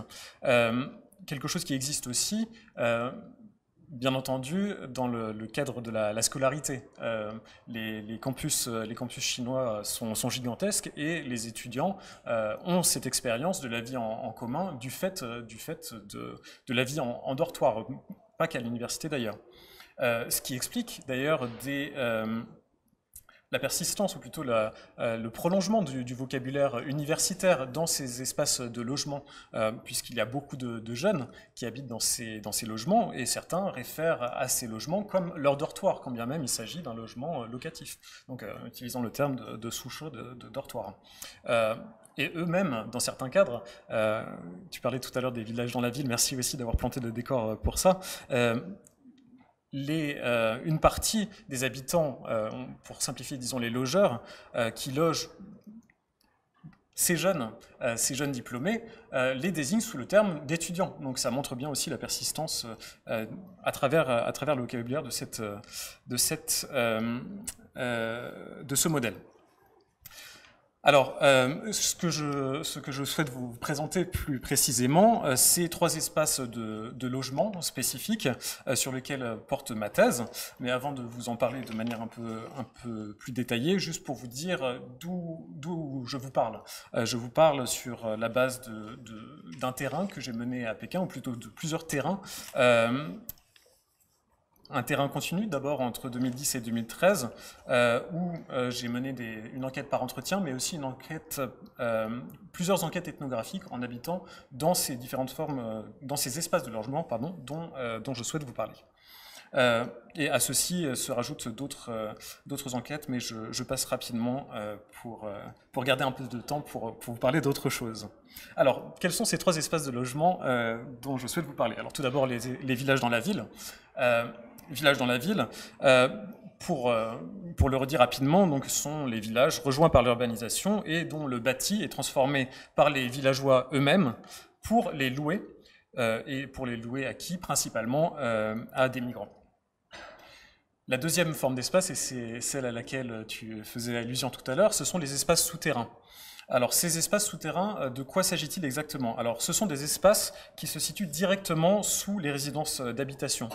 Quelque chose qui existe aussi, bien entendu, dans le cadre de la scolarité. Les campus chinois sont gigantesques et les étudiants ont cette expérience de la vie en commun du fait de la vie en dortoir, pas qu'à l'université d'ailleurs. Ce qui explique d'ailleurs la persistance, ou plutôt le prolongement du vocabulaire universitaire dans ces espaces de logement, puisqu'il y a beaucoup de jeunes qui habitent dans ces logements, et certains réfèrent à ces logements comme leur dortoir, quand bien même il s'agit d'un logement locatif, donc utilisant le terme de sous-chaud de dortoir. Et eux-mêmes, dans certains cadres, tu parlais tout à l'heure des villages dans la ville, merci aussi d'avoir planté le décor pour ça, une partie des habitants, pour simplifier, disons les logeurs, qui logent ces jeunes diplômés, les désignent sous le terme d'étudiants. Donc ça montre bien aussi la persistance à travers le vocabulaire de ce modèle. Alors, ce que je souhaite vous présenter plus précisément, c'est 3 espaces de logement spécifiques sur lesquels porte ma thèse. Mais avant de vous en parler de manière un peu plus détaillée, juste pour vous dire d'où je vous parle. Je vous parle sur la base d'un terrain que j'ai mené à Pékin, ou plutôt de plusieurs terrains. Un terrain continu, d'abord entre 2010 et 2013, où j'ai mené une enquête par entretien, mais aussi plusieurs enquêtes ethnographiques en habitant dans ces différentes formes, dans ces espaces de logement, dont je souhaite vous parler. Et à ceci se rajoutent d'autres enquêtes, mais je passe rapidement pour garder un peu de temps pour vous parler d'autres choses. Alors, quels sont ces 3 espaces de logement dont je souhaite vous parler? Alors, tout d'abord, les villages dans la ville. Villages dans la ville, pour le redire rapidement, donc, sont les villages rejoints par l'urbanisation et dont le bâti est transformé par les villageois eux-mêmes pour les louer, et pour les louer à qui? Principalement à des migrants. La deuxième forme d'espace, et c'est celle à laquelle tu faisais allusion tout à l'heure, ce sont les espaces souterrains. Alors, ces espaces souterrains, de quoi s'agit-il exactement? Alors, ce sont des espaces qui se situent directement sous les résidences d'habitation.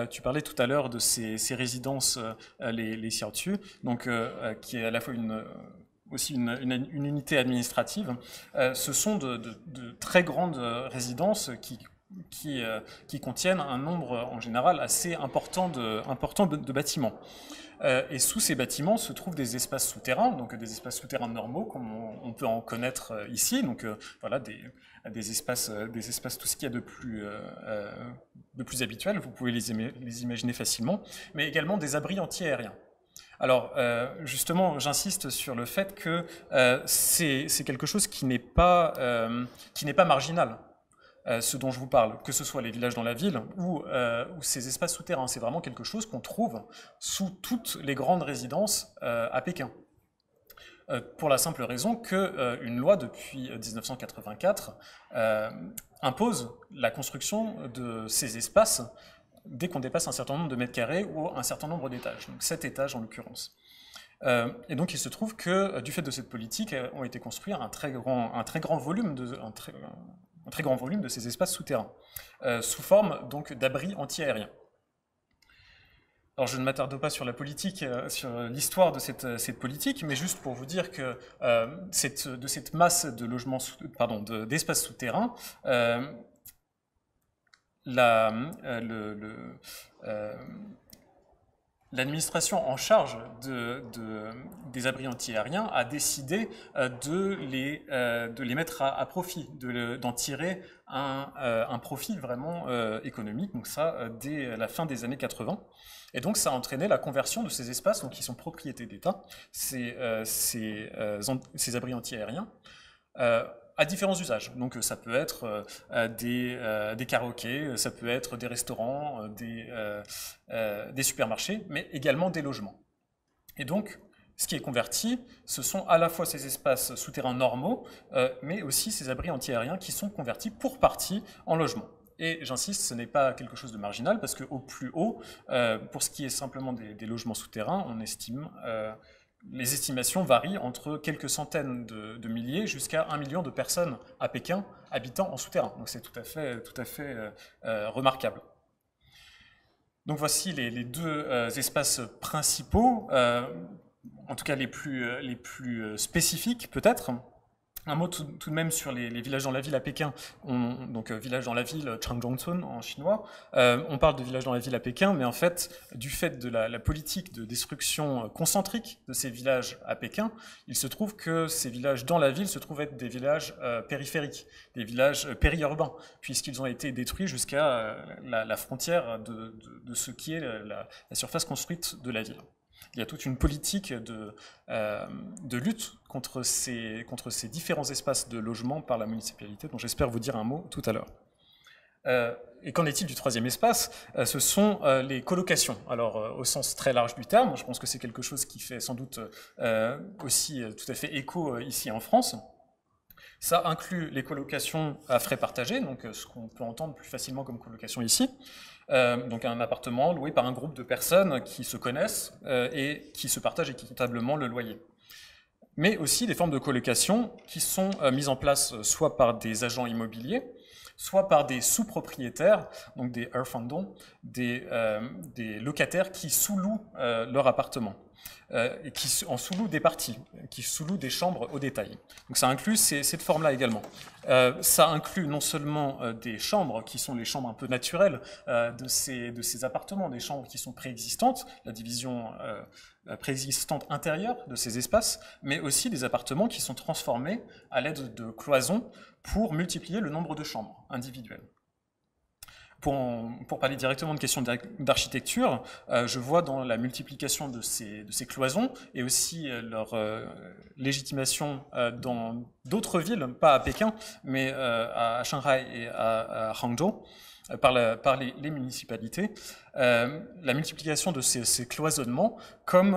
Tu parlais tout à l'heure de ces résidences, les xiaotu, donc qui est à la fois aussi une unité administrative. Ce sont de très grandes résidences qui contiennent un nombre, en général, assez important de bâtiments. Et sous ces bâtiments se trouvent des espaces souterrains, donc des espaces souterrains normaux, comme on peut en connaître ici. Donc voilà, des espaces, tout ce qu'il y a de plus habituel, vous pouvez les imaginer facilement, mais également des abris anti-aériens. Alors, justement, j'insiste sur le fait que c'est quelque chose qui n'est pas marginal. Ce dont je vous parle, que ce soit les villages dans la ville ou ces espaces souterrains, c'est vraiment quelque chose qu'on trouve sous toutes les grandes résidences à Pékin. Pour la simple raison qu'une loi depuis 1984 impose la construction de ces espaces dès qu'on dépasse un certain nombre de mètres carrés ou un certain nombre d'étages, donc 7 étages en l'occurrence. Et donc il se trouve que du fait de cette politique ont été construits un très grand volume de ces espaces souterrains, sous forme donc d'abris anti-aériens. Alors je ne m'attarde pas sur la politique, sur l'histoire de cette politique, mais juste pour vous dire que de cette masse de logements, d'espaces souterrains, l'administration en charge des abris anti-aériens a décidé de les mettre à profit, d'en tirer un profit vraiment économique, donc ça dès la fin des années 80. Et donc ça a entraîné la conversion de ces espaces, donc qui sont propriété d'État, ces abris anti-aériens, à différents usages. Donc ça peut être des karaokés, ça peut être des restaurants, des supermarchés, mais également des logements. Et donc, ce qui est converti, ce sont à la fois ces espaces souterrains normaux, mais aussi ces abris antiaériens qui sont convertis pour partie en logements. Et j'insiste, ce n'est pas quelque chose de marginal, parce qu'au plus haut, pour ce qui est simplement des logements souterrains, on estime, les estimations varient entre quelques centaines de milliers jusqu'à 1 million de personnes à Pékin habitant en souterrain. Donc c'est tout à fait remarquable. Donc voici les deux espaces principaux, en tout cas les plus spécifiques peut-être. Un mot tout de même sur les villages dans la ville à Pékin, donc village dans la ville, Changzhongcun en chinois. On parle de village dans la ville à Pékin, mais en fait, du fait de la politique de destruction concentrique de ces villages à Pékin, il se trouve que ces villages dans la ville se trouvent être des villages périphériques, des villages périurbains, puisqu'ils ont été détruits jusqu'à la frontière de ce qui est la surface construite de la ville. Il y a toute une politique de lutte contre ces différents espaces de logement par la municipalité, dont j'espère vous dire un mot tout à l'heure. Et qu'en est-il du troisième espace? Ce sont les colocations. Alors, au sens très large du terme, je pense que c'est quelque chose qui fait sans doute aussi tout à fait écho ici en France. Ça inclut les colocations à frais partagés, donc ce qu'on peut entendre plus facilement comme colocation ici. Donc un appartement loué par un groupe de personnes qui se connaissent et qui se partagent équitablement le loyer. Mais aussi des formes de colocation qui sont mises en place soit par des agents immobiliers, soit par des sous-propriétaires, donc des erfandong, des locataires qui sous-louent leur appartement. Et qui en sous-louent des parties, qui sous-louent des chambres au détail. Donc ça inclut cette forme-là également. Ça inclut non seulement des chambres qui sont les chambres un peu naturelles de ces appartements, des chambres qui sont préexistantes, la division préexistante intérieure de ces espaces, mais aussi des appartements qui sont transformés à l'aide de cloisons pour multiplier le nombre de chambres individuelles. Pour parler directement de questions d'architecture, je vois dans la multiplication de ces cloisons et aussi leur légitimation dans d'autres villes, pas à Pékin, mais à Shanghai et à Hangzhou, par les municipalités, la multiplication de ces cloisonnements comme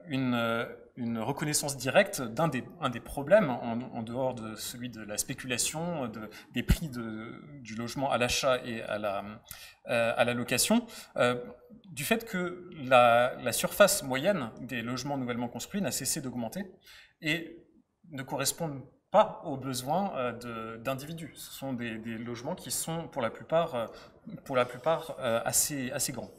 une reconnaissance directe d'un des problèmes, en dehors de celui de la spéculation, des prix du logement à l'achat et à la location, du fait que la surface moyenne des logements nouvellement construits n'a cessé d'augmenter et ne correspondent pas aux besoins d'individus. Ce sont des logements qui sont pour la plupart assez grands.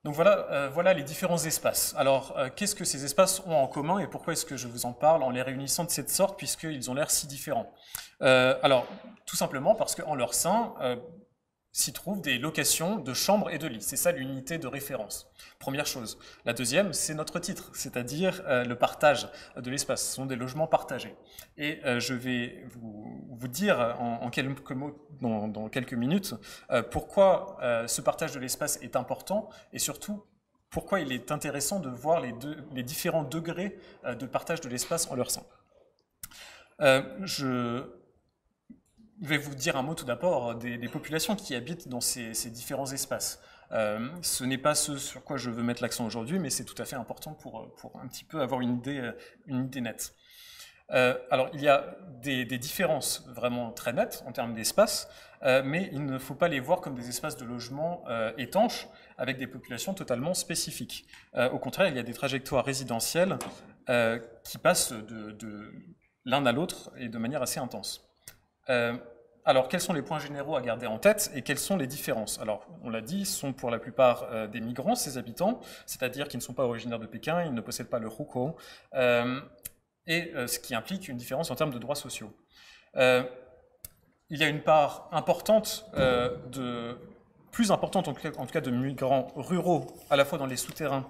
Donc voilà les différents espaces. Alors, qu'est-ce que ces espaces ont en commun et pourquoi est-ce que je vous en parle en les réunissant de cette sorte puisqu'ils ont l'air si différents? Alors, tout simplement parce qu'en leur sein s'y trouvent des locations de chambres et de lits. C'est ça l'unité de référence. Première chose. La deuxième, c'est notre titre, c'est-à-dire le partage de l'espace. Ce sont des logements partagés. Et je vais vous dire en quelques mots, dans quelques minutes, pourquoi ce partage de l'espace est important et surtout pourquoi il est intéressant de voir les différents degrés de partage de l'espace en leur sein. Je vais vous dire un mot tout d'abord des populations qui habitent dans ces différents espaces. Ce n'est pas ce sur quoi je veux mettre l'accent aujourd'hui, mais c'est tout à fait important pour un petit peu avoir une idée nette. Alors, il y a des différences vraiment très nettes en termes d'espace, mais il ne faut pas les voir comme des espaces de logement étanches avec des populations totalement spécifiques. Au contraire, il y a des trajectoires résidentielles qui passent de l'un à l'autre et de manière assez intense. Alors, quels sont les points généraux à garder en tête et quelles sont les différences? Alors, on l'a dit, sont pour la plupart des migrants, ces habitants, c'est-à-dire qu'ils ne sont pas originaires de Pékin, ils ne possèdent pas le hukou, ce qui implique une différence en termes de droits sociaux. Il y a une part importante, plus importante en tout cas de migrants ruraux, à la fois dans les souterrains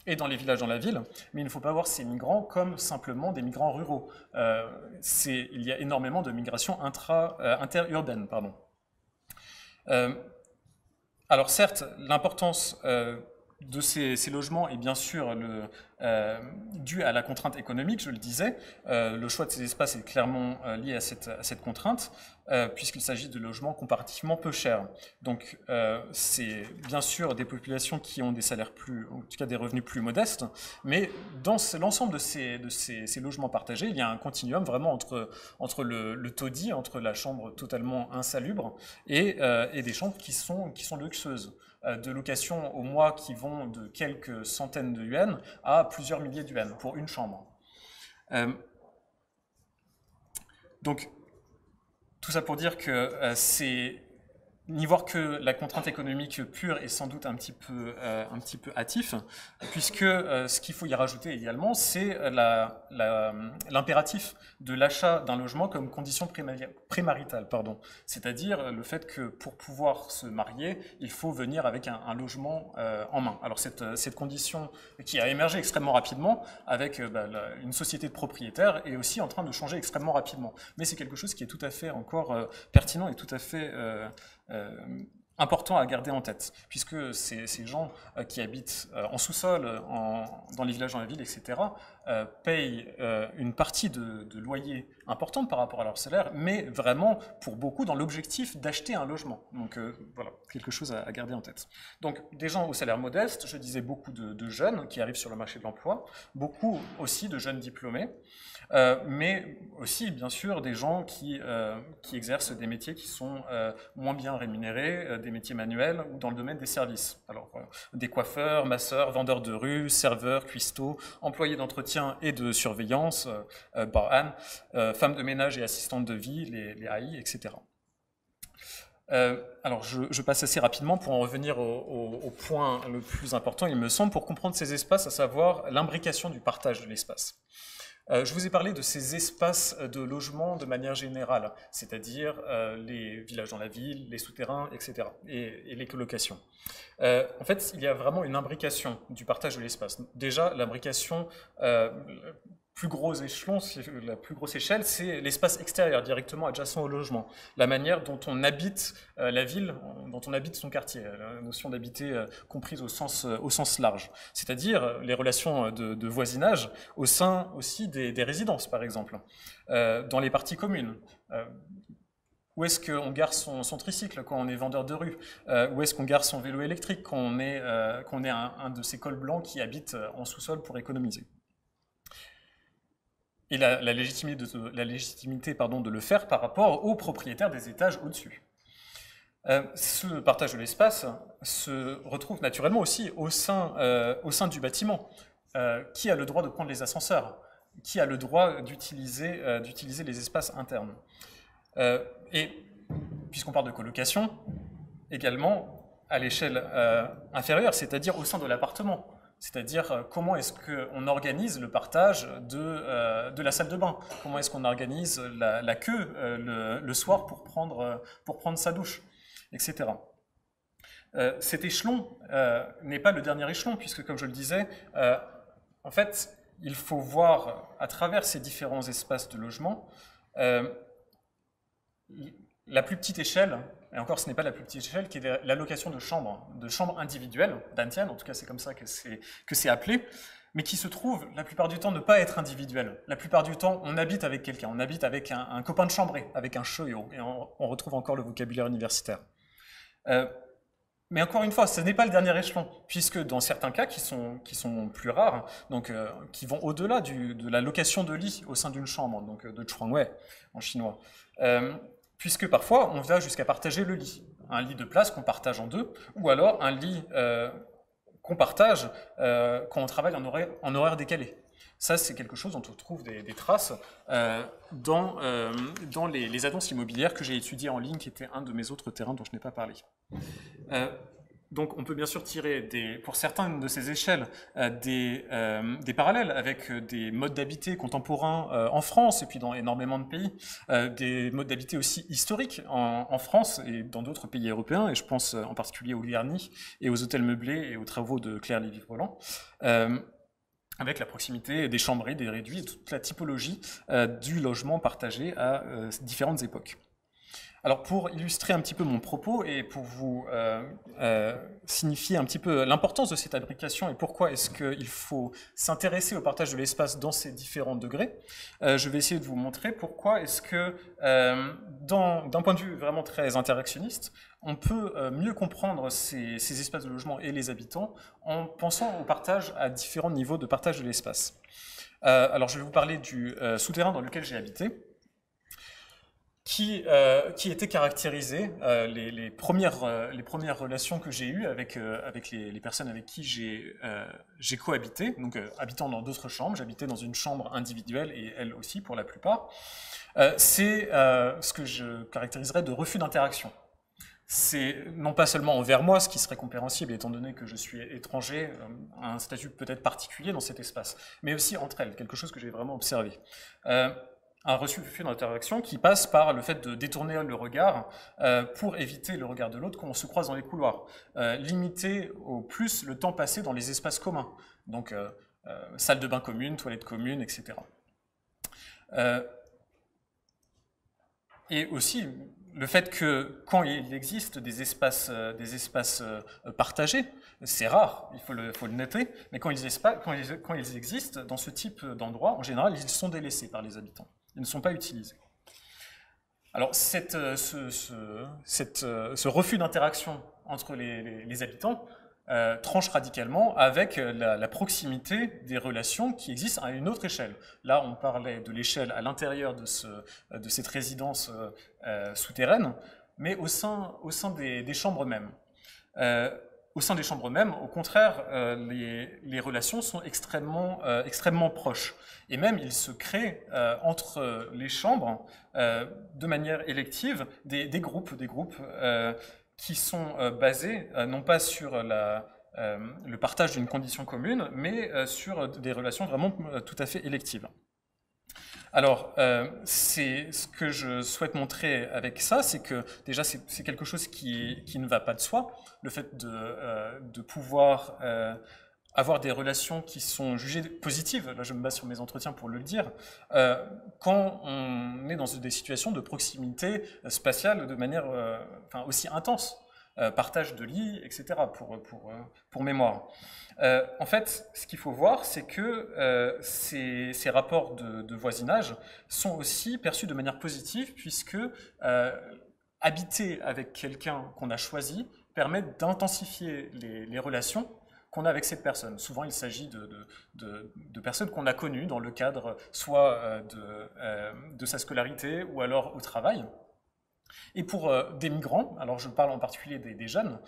et dans les villages dans la ville, mais il ne faut pas voir ces migrants comme simplement des migrants ruraux. Il y a énormément de migration interurbaine. Alors certes, l'importance de ces logements est bien sûr dû à la contrainte économique, je le disais. Le choix de ces espaces est clairement lié à cette contrainte, puisqu'il s'agit de logements comparativement peu chers. Donc c'est bien sûr des populations qui ont des salaires en tout cas des revenus plus modestes, mais dans l'ensemble de ces logements partagés, il y a un continuum vraiment entre le taudis, entre la chambre totalement insalubre et des chambres qui sont luxueuses, de location au mois qui vont de quelques centaines de yuans à plusieurs milliers de yuans pour une chambre. Donc, tout ça pour dire que n'y voir que la contrainte économique pure est sans doute un petit peu hâtif, puisque ce qu'il faut y rajouter également, c'est l'impératif de l'achat d'un logement comme condition prémaritale, c'est-à-dire le fait que pour pouvoir se marier, il faut venir avec un logement en main. Alors cette condition qui a émergé extrêmement rapidement avec une société de propriétaires est aussi en train de changer extrêmement rapidement. Mais c'est quelque chose qui est tout à fait encore pertinent et tout à fait important à garder en tête, puisque ces gens qui habitent en sous-sol, dans les villages, dans la ville, etc., payent une partie de loyer importante par rapport à leur salaire, mais vraiment, pour beaucoup, dans l'objectif d'acheter un logement. Donc voilà, quelque chose à garder en tête. Donc des gens au salaire modeste, je disais beaucoup de jeunes qui arrivent sur le marché de l'emploi, beaucoup aussi de jeunes diplômés, mais aussi, bien sûr, des gens qui exercent des métiers qui sont moins bien rémunérés, des métiers manuels ou dans le domaine des services. Alors, des coiffeurs, masseurs, vendeurs de rue, serveurs, cuistots, employés d'entretien et de surveillance, barman, femmes de ménage et assistantes de vie, les AI, etc. Alors, je passe assez rapidement pour en revenir au point le plus important, il me semble, pour comprendre ces espaces, à savoir l'imbrication du partage de l'espace. Je vous ai parlé de ces espaces de logement de manière générale, c'est-à-dire les villages dans la ville, les souterrains, etc., et les colocations. En fait, il y a vraiment une imbrication du partage de l'espace. Déjà, l'imbrication plus gros échelon, la plus grosse échelle, c'est l'espace extérieur, directement adjacent au logement. La manière dont on habite la ville, dont on habite son quartier, la notion d'habiter comprise au sens large. C'est-à-dire les relations de voisinage au sein aussi des résidences, par exemple, dans les parties communes. Où est-ce qu'on gare son tricycle quand on est vendeur de rue? Où est-ce qu'on gare son vélo électrique quand on est un de ces cols blancs qui habitent en sous-sol pour économiser? Et la légitimité de le faire par rapport aux propriétaires des étages au-dessus. Ce partage de l'espace se retrouve naturellement aussi au sein du bâtiment. Qui a le droit de prendre les ascenseurs? Qui a le droit d'utiliser les espaces internes? Et puisqu'on parle de colocation, également à l'échelle inférieure, c'est-à-dire au sein de l'appartement. C'est-à-dire comment est-ce qu'on organise le partage de la salle de bain? Comment est-ce qu'on organise la queue le soir pour prendre sa douche, etc. Cet échelon n'est pas le dernier échelon, puisque comme je le disais, en fait, il faut voir à travers ces différents espaces de logement la plus petite échelle, et encore ce n'est pas la plus petite échelle, qui est l'allocation de chambres individuelles, d'Antian, en tout cas c'est comme ça que c'est appelé, mais qui se trouve la plupart du temps ne pas être individuelle. La plupart du temps, on habite avec quelqu'un, on habite avec un copain de chambré, avec un shoyo, et on retrouve encore le vocabulaire universitaire. Mais encore une fois, ce n'est pas le dernier échelon, puisque dans certains cas qui sont plus rares, donc qui vont au-delà de la location de lit au sein d'une chambre, donc de chuangwei en chinois, puisque parfois on va jusqu'à partager le lit, un lit de place qu'on partage en deux, ou alors un lit qu'on partage quand on travaille en horaire décalé. Ça, c'est quelque chose dont on trouve des traces dans les annonces immobilières que j'ai étudiées en ligne, qui était un de mes autres terrains dont je n'ai pas parlé. Donc on peut bien sûr tirer, pour certaines de ces échelles, des parallèles avec des modes d'habiter contemporains en France et puis dans énormément de pays, des modes d'habiter aussi historiques en France et dans d'autres pays européens, et je pense en particulier au Liarni et aux hôtels meublés et aux travaux de Claire Lévy-Volant, avec la proximité des chambrés, des réduits et toute la typologie du logement partagé à différentes époques. Alors pour illustrer un petit peu mon propos et pour vous signifier un petit peu l'importance de cette imbrication et pourquoi est-ce qu'il faut s'intéresser au partage de l'espace dans ces différents degrés, je vais essayer de vous montrer pourquoi est-ce que d'un point de vue vraiment très interactionniste, on peut mieux comprendre ces espaces de logement et les habitants en pensant au partage à différents niveaux de partage de l'espace. Alors je vais vous parler du souterrain dans lequel j'ai habité, qui était caractérisé, les premières relations que j'ai eues avec les personnes avec qui j'ai cohabité, donc habitant dans d'autres chambres, j'habitais dans une chambre individuelle et elle aussi pour la plupart, c'est ce que je caractériserais de refus d'interaction. C'est non pas seulement envers moi, ce qui serait compréhensible étant donné que je suis étranger, un statut peut-être particulier dans cet espace, mais aussi entre elles, quelque chose que j'ai vraiment observé. Un refus d'interaction qui passe par le fait de détourner le regard pour éviter le regard de l'autre quand on se croise dans les couloirs. Limiter au plus le temps passé dans les espaces communs, donc salle de bain commune, toilette commune, etc. Et aussi le fait que quand il existe des espaces partagés, c'est rare, il faut le noter, mais quand ils existent dans ce type d'endroit, en général, ils sont délaissés par les habitants. Ils ne sont pas utilisés. Alors, ce refus d'interaction entre les habitants tranche radicalement avec la proximité des relations qui existent à une autre échelle. Là, on parlait de l'échelle à l'intérieur de cette résidence souterraine, mais au sein des chambres mêmes. Au sein des chambres mêmes, au contraire, les relations sont extrêmement proches. Et même, il se crée entre les chambres, de manière élective, des groupes qui sont basés non pas sur le partage d'une condition commune, mais sur des relations vraiment tout à fait électives. Alors, c'est ce que je souhaite montrer avec ça, c'est que déjà c'est quelque chose qui ne va pas de soi, le fait de pouvoir avoir des relations qui sont jugées positives, là je me base sur mes entretiens pour le dire, quand on est dans des situations de proximité spatiale de manière aussi intense. Partage de lits, etc., pour mémoire. En fait, ce qu'il faut voir, c'est que ces rapports de voisinage sont aussi perçus de manière positive, puisque habiter avec quelqu'un qu'on a choisi permet d'intensifier les relations qu'on a avec cette personne. Souvent, il s'agit de personnes qu'on a connues dans le cadre soit de sa scolarité ou alors au travail. Et pour des migrants, alors je parle en particulier des jeunes,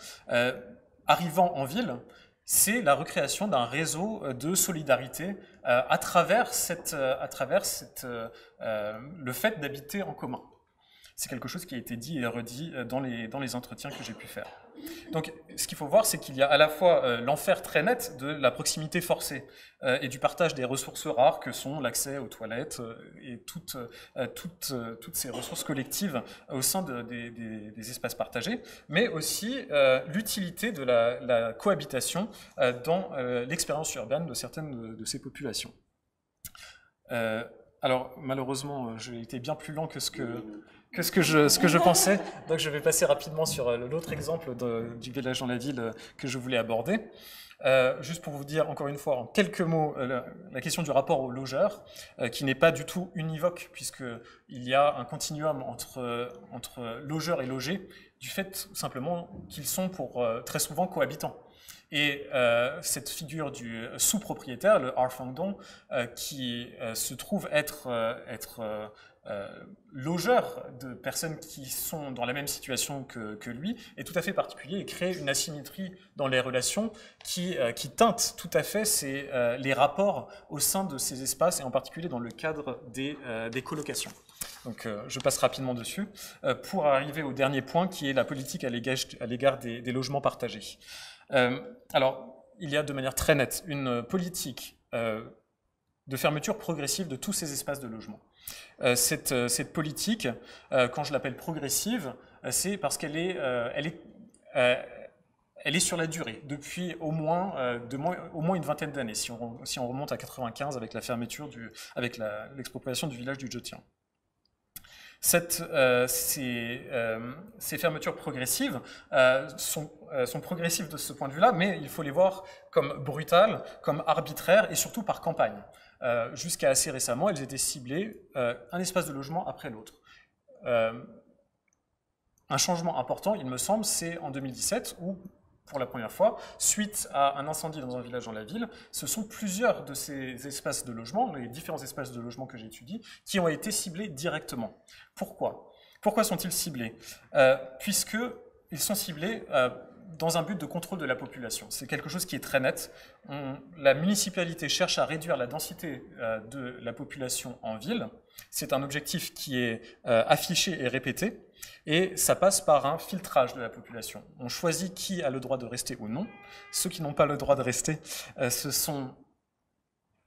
arrivant en ville, c'est la recréation d'un réseau de solidarité à travers le fait d'habiter en commun. C'est quelque chose qui a été dit et redit dans les entretiens que j'ai pu faire. Donc, ce qu'il faut voir, c'est qu'il y a à la fois l'enfer très net de la proximité forcée et du partage des ressources rares que sont l'accès aux toilettes et toutes ces ressources collectives au sein des espaces partagés, mais aussi l'utilité de la cohabitation dans l'expérience urbaine de certaines de ces populations. Alors, malheureusement, j'ai été bien plus lent que ce que je pensais. Donc je vais passer rapidement sur l'autre exemple du village dans la ville que je voulais aborder. Juste pour vous dire encore une fois en quelques mots la question du rapport aux logeurs, qui n'est pas du tout univoque, puisqu'il y a un continuum entre logeurs et logés, du fait simplement qu'ils sont très souvent cohabitants. Et cette figure du sous-propriétaire, le arfangdong, qui se trouve être logeur de personnes qui sont dans la même situation que lui, est tout à fait particulier et crée une asymétrie dans les relations qui teinte tout à fait les rapports au sein de ces espaces, et en particulier dans le cadre des colocations. Donc je passe rapidement dessus, pour arriver au dernier point qui est la politique à l'égard des logements partagés. Alors, il y a de manière très nette une politique de fermeture progressive de tous ces espaces de logement. Cette politique, quand je l'appelle progressive, c'est parce qu'elle est sur la durée, depuis au moins une vingtaine d'années, si on remonte à 95 avec la fermeture, avec l'expropriation du village du Zhejiang. Ces fermetures progressives sont progressives de ce point de vue-là, mais il faut les voir comme brutales, comme arbitraires et surtout par campagne. Jusqu'à assez récemment, elles étaient ciblées un espace de logement après l'autre. Un changement important, il me semble, c'est en 2017 où, pour la première fois, suite à un incendie dans un village dans la ville, ce sont plusieurs de ces espaces de logement, les différents espaces de logement que j'étudie, qui ont été ciblés directement. Pourquoi ? Pourquoi sont-ils ciblés ? Puisqu'ils sont ciblés dans un but de contrôle de la population. C'est quelque chose qui est très net. La municipalité cherche à réduire la densité de la population en ville. C'est un objectif qui est affiché et répété. Et ça passe par un filtrage de la population. On choisit qui a le droit de rester ou non. Ceux qui n'ont pas le droit de rester, ce sont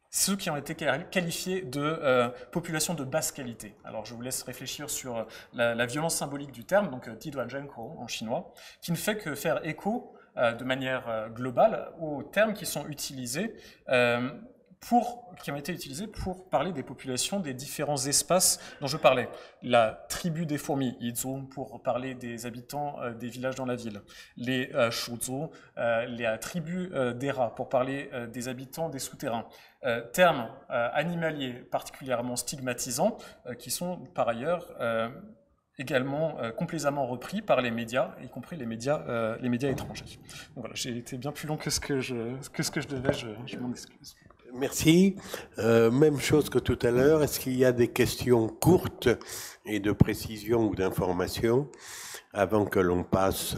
ceux qui ont été qualifiés de population de basse qualité. Alors je vous laisse réfléchir sur la violence symbolique du terme, donc Diduanzhenkou en chinois, qui ne fait que faire écho de manière globale aux termes qui sont utilisés qui ont été utilisés pour parler des populations des différents espaces dont je parlais. La tribu des fourmis, Yizhou, pour parler des habitants des villages dans la ville. Les Shuzhou, la tribu des rats, pour parler des habitants des souterrains. Termes animaliers particulièrement stigmatisants, qui sont par ailleurs également complaisamment repris par les médias, y compris les médias étrangers. Donc voilà, j'ai été bien plus long que ce que je devais, je m'en excuse. Merci. Même chose que tout à l'heure, est-ce qu'il y a des questions courtes et de précision ou d'information avant que l'on passe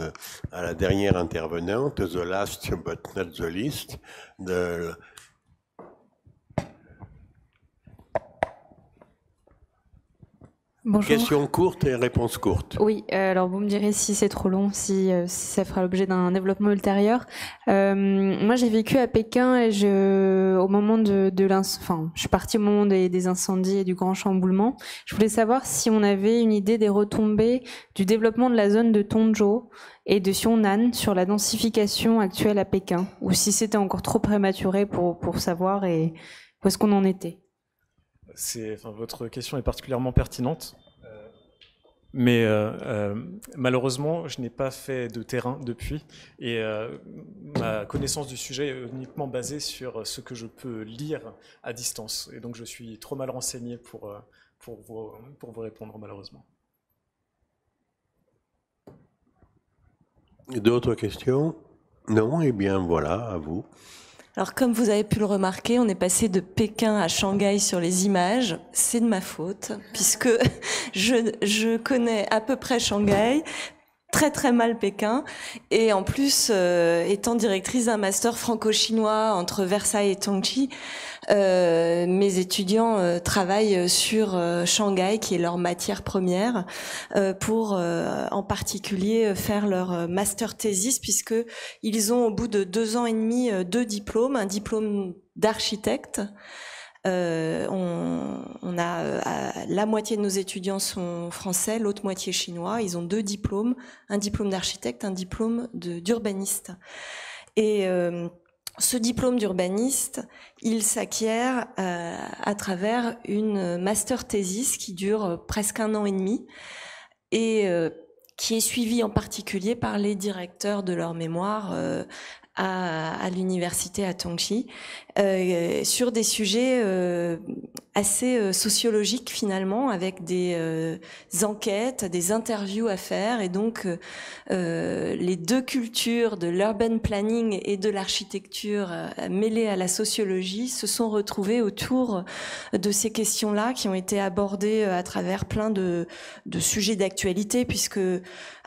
à la dernière intervenante, the last but not the least, Bonjour. Questions courtes et réponses courtes. Oui, alors vous me direz si c'est trop long, si ça fera l'objet d'un développement ultérieur. Moi, j'ai vécu à Pékin et au moment je suis partie au moment des incendies et du grand chamboulement. Je voulais savoir si on avait une idée des retombées du développement de la zone de Tongzhou et de Xiongnan sur la densification actuelle à Pékin, ou si c'était encore trop prématuré pour savoir et où est-ce qu'on en était. Votre question est particulièrement pertinente, mais malheureusement, je n'ai pas fait de terrain depuis, et ma connaissance du sujet est uniquement basée sur ce que je peux lire à distance, et donc je suis trop mal renseigné pour vous répondre, malheureusement. D'autres questions ? Non ? Eh bien, voilà, à vous. Alors, comme vous avez pu le remarquer, on est passé de Pékin à Shanghai sur les images. C'est de ma faute, puisque je connais à peu près Shanghai, très très mal Pékin, et en plus, étant directrice d'un master franco-chinois entre Versailles et Tongji, mes étudiants travaillent sur Shanghai, qui est leur matière première, pour en particulier faire leur master thesis, puisque ils ont au bout de 2 ans et demi 2 diplômes, un diplôme d'architecte. On a la moitié de nos étudiants sont français, l'autre moitié chinois. Ils ont 2 diplômes, un diplôme d'architecte, un diplôme d'urbaniste. Et ce diplôme d'urbaniste, il s'acquiert à travers une master thesis qui dure presque 1 an et demi et qui est suivie en particulier par les directeurs de leur mémoire à l'université à Tongji, sur des sujets assez sociologiques finalement, avec des enquêtes, des interviews à faire, et donc les 2 cultures de l'urban planning et de l'architecture mêlées à la sociologie se sont retrouvées autour de ces questions-là qui ont été abordées à travers plein de sujets d'actualité, puisque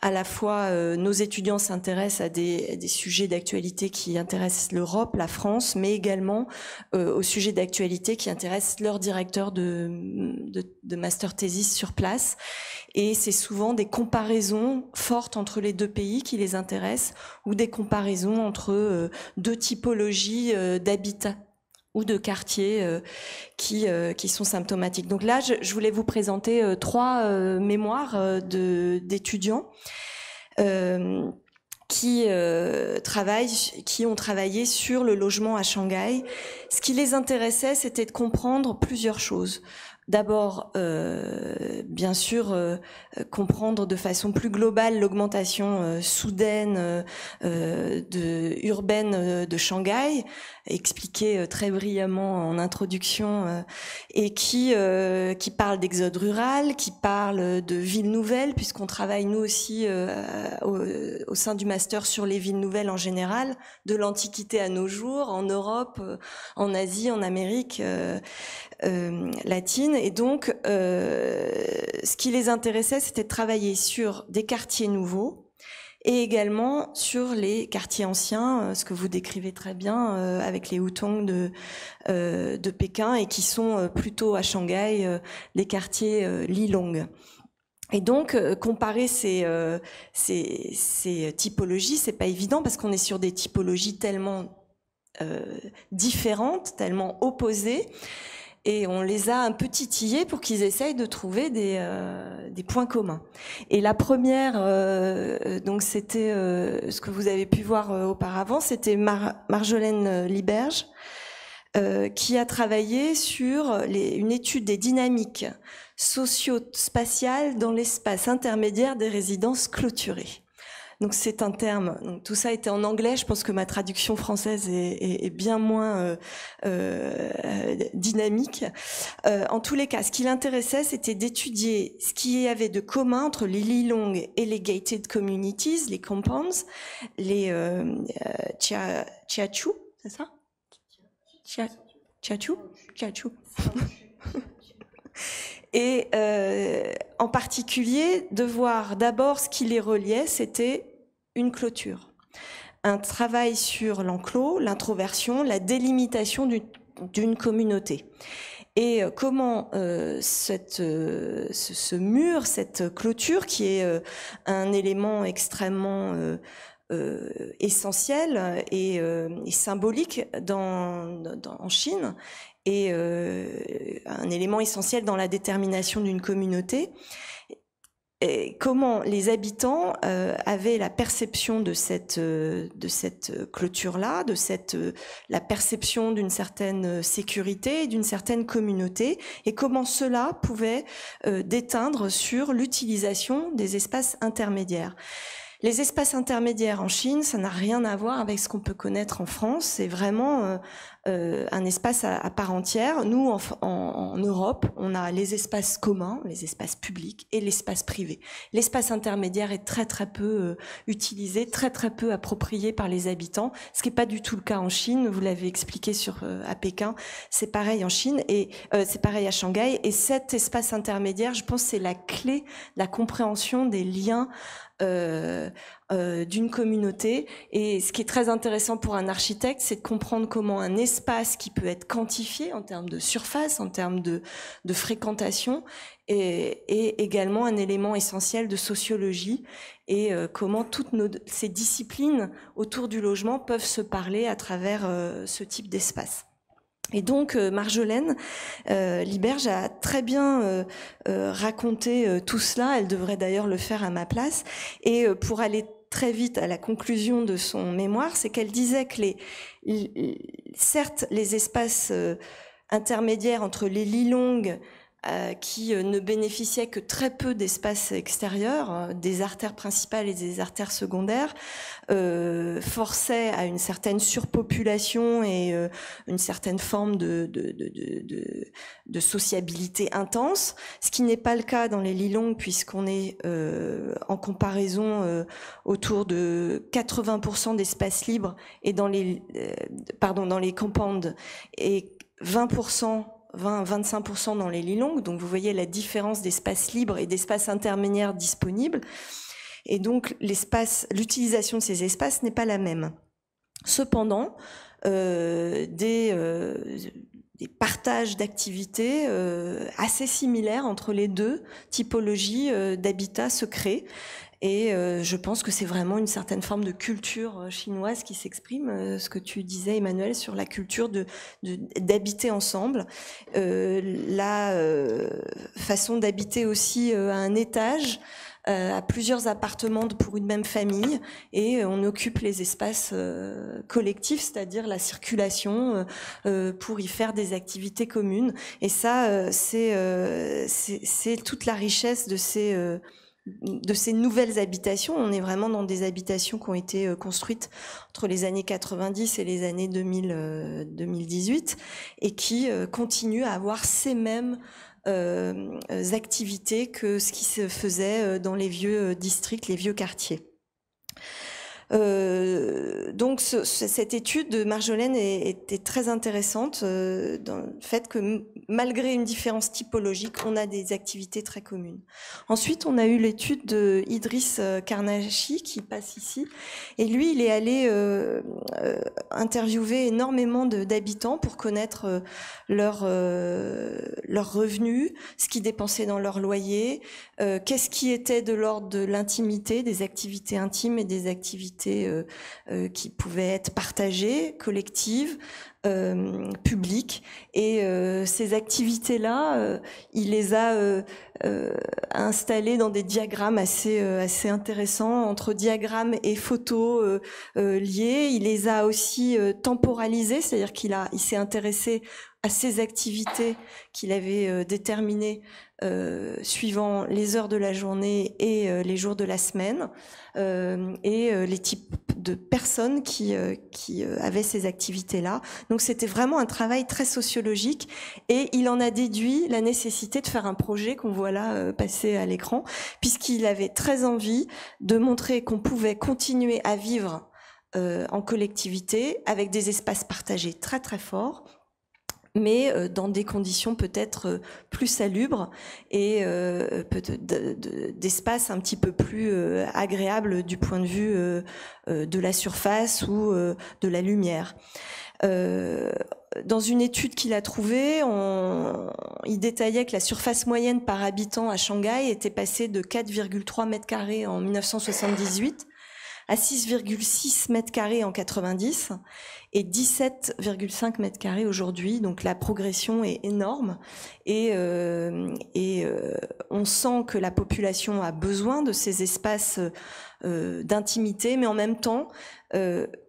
à la fois nos étudiants s'intéressent à des sujets d'actualité qui intéressent l'Europe, la France, mais également aux sujets d'actualité qui intéressent leurs directeurs de master thesis sur place. Et c'est souvent des comparaisons fortes entre les 2 pays qui les intéressent, ou des comparaisons entre 2 typologies d'habitat ou de quartiers qui sont symptomatiques. Donc là, je voulais vous présenter 3 mémoires d'étudiants qui ont travaillé sur le logement à Shanghai. Ce qui les intéressait, c'était de comprendre plusieurs choses. D'abord, bien sûr, comprendre de façon plus globale l'augmentation soudaine urbaine de Shanghai, expliquée très brillamment en introduction, et qui parle d'exode rural, qui parle de villes nouvelles, puisqu'on travaille nous aussi au sein du master sur les villes nouvelles en général, de l'Antiquité à nos jours, en Europe, en Asie, en Amérique latine. Et donc, ce qui les intéressait, c'était de travailler sur des quartiers nouveaux et également sur les quartiers anciens, ce que vous décrivez très bien avec les hutongs de Pékin, et qui sont plutôt à Shanghai les quartiers Lilong. Et donc, comparer ces typologies, c'est pas évident parce qu'on est sur des typologies tellement différentes, tellement opposées. Et on les a un peu titillés pour qu'ils essayent de trouver des points communs. Et la première, donc c'était ce que vous avez pu voir auparavant, c'était Marjolaine Liberge, qui a travaillé sur une étude des dynamiques socio-spatiales dans l'espace intermédiaire des résidences clôturées. Donc c'est un terme, donc tout ça était en anglais, je pense que ma traduction française est bien moins dynamique. En tous les cas, ce qui l'intéressait, c'était d'étudier ce qu'il y avait de commun entre les Lilong et les gated communities, les compounds, les Chiachu, c'est ça? Chiachu. Et en particulier, de voir d'abord ce qui les reliait, c'était une clôture. Un travail sur l'enclos, l'introversion, la délimitation d'une communauté. Et comment ce mur, cette clôture, qui est un élément extrêmement essentiel et symbolique en Chine, et un élément essentiel dans la détermination d'une communauté, et comment les habitants avaient la perception de cette clôture-là, la perception d'une certaine sécurité et d'une certaine communauté, et comment cela pouvait déteindre sur l'utilisation des espaces intermédiaires. Les espaces intermédiaires en Chine, ça n'a rien à voir avec ce qu'on peut connaître en France. C'est vraiment un espace à part entière. Nous, en Europe, on a les espaces communs, les espaces publics et l'espace privé. L'espace intermédiaire est très très peu utilisé, très très peu approprié par les habitants, ce qui n'est pas du tout le cas en Chine. Vous l'avez expliqué à Pékin, c'est pareil en Chine et c'est pareil à Shanghai. Et cet espace intermédiaire, je pense, c'est la clé de la compréhension des liens d'une communauté. Et ce qui est très intéressant pour un architecte, c'est de comprendre comment un espace qui peut être quantifié en termes de surface, en termes de fréquentation, est également un élément essentiel de sociologie, et comment toutes ces disciplines autour du logement peuvent se parler à travers ce type d'espace. Et donc Marjolaine Liberge a très bien raconté tout cela. Elle devrait d'ailleurs le faire à ma place. Et pour aller très vite à la conclusion de son mémoire, c'est qu'elle disait que certes les espaces intermédiaires entre les Lilong qui ne bénéficiaient que très peu d'espace extérieur, des artères principales et des artères secondaires, forçaient à une certaine surpopulation et une certaine forme de sociabilité intense, ce qui n'est pas le cas dans les Lilong, puisqu'on est en comparaison autour de 80% d'espace libre, et dans les compounds, et 20-25% dans les Lilong. Donc vous voyez la différence d'espace libre et d'espace intermédiaire disponible. Et donc l'utilisation de ces espaces n'est pas la même. Cependant, des partages d'activités assez similaires entre les deux typologies d'habitat se créent. Et je pense que c'est vraiment une certaine forme de culture chinoise qui s'exprime, ce que tu disais, Emmanuel, sur la culture d'habiter ensemble. La façon d'habiter aussi à un étage, à plusieurs appartements pour une même famille, et on occupe les espaces collectifs, c'est-à-dire la circulation, pour y faire des activités communes. Et ça, c'est toute la richesse de ces nouvelles habitations. On est vraiment dans des habitations qui ont été construites entre les années 90 et les années 2018, et qui continuent à avoir ces mêmes activités que ce qui se faisait dans les vieux districts, les vieux quartiers. Donc cette étude de Marjolaine était très intéressante dans le fait que malgré une différence typologique, on a des activités très communes. Ensuite, on a eu l'étude de Idriss Karnachi qui passe ici, et lui, il est allé interviewer énormément d'habitants pour connaître leurs revenus, ce qu'ils dépensaient dans leur loyer, qu'est-ce qui était de l'ordre de l'intimité, des activités intimes et des activités qui pouvaient être partagées, collectives, publiques. Et ces activités-là, il les a installées dans des diagrammes assez intéressants, entre diagrammes et photos liées. Il les a aussi temporalisées, c'est-à-dire qu'il s'est intéressé à ces activités qu'il avait déterminées suivant les heures de la journée et les jours de la semaine, et les types de personnes qui avaient ces activités-là. Donc c'était vraiment un travail très sociologique, et il en a déduit la nécessité de faire un projet qu'on voit là passer à l'écran, puisqu'il avait très envie de montrer qu'on pouvait continuer à vivre en collectivité avec des espaces partagés très très forts, mais dans des conditions peut-être plus salubres et d'espaces un petit peu plus agréables du point de vue de la surface ou de la lumière. Dans une étude qu'il a trouvée, il détaillait que la surface moyenne par habitant à Shanghai était passée de 4,3 mètres carrés en 1978 à 6,6 mètres carrés en 90 et 17,5 mètres carrés aujourd'hui. Donc la progression est énorme, et on sent que la population a besoin de ces espaces d'intimité, mais en même temps,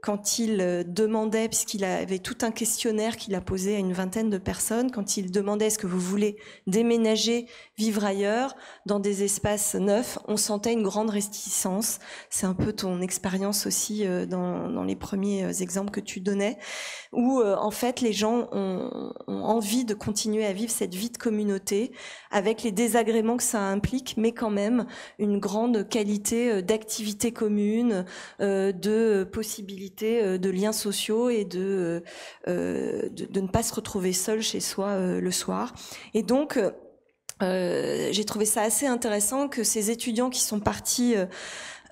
quand il demandait, puisqu'il avait tout un questionnaire qu'il a posé à une vingtaine de personnes, quand il demandait est-ce que vous voulez déménager, vivre ailleurs, dans des espaces neufs, on sentait une grande réticence. C'est un peu ton expérience aussi dans les premiers exemples que tu donnais, où en fait les gens ont envie de continuer à vivre cette vie de communauté, avec les désagréments que ça implique, mais quand même une grande qualité d'activité commune, de possibilités de liens sociaux, et de ne pas se retrouver seul chez soi le soir. Et donc j'ai trouvé ça assez intéressant que ces étudiants qui sont partis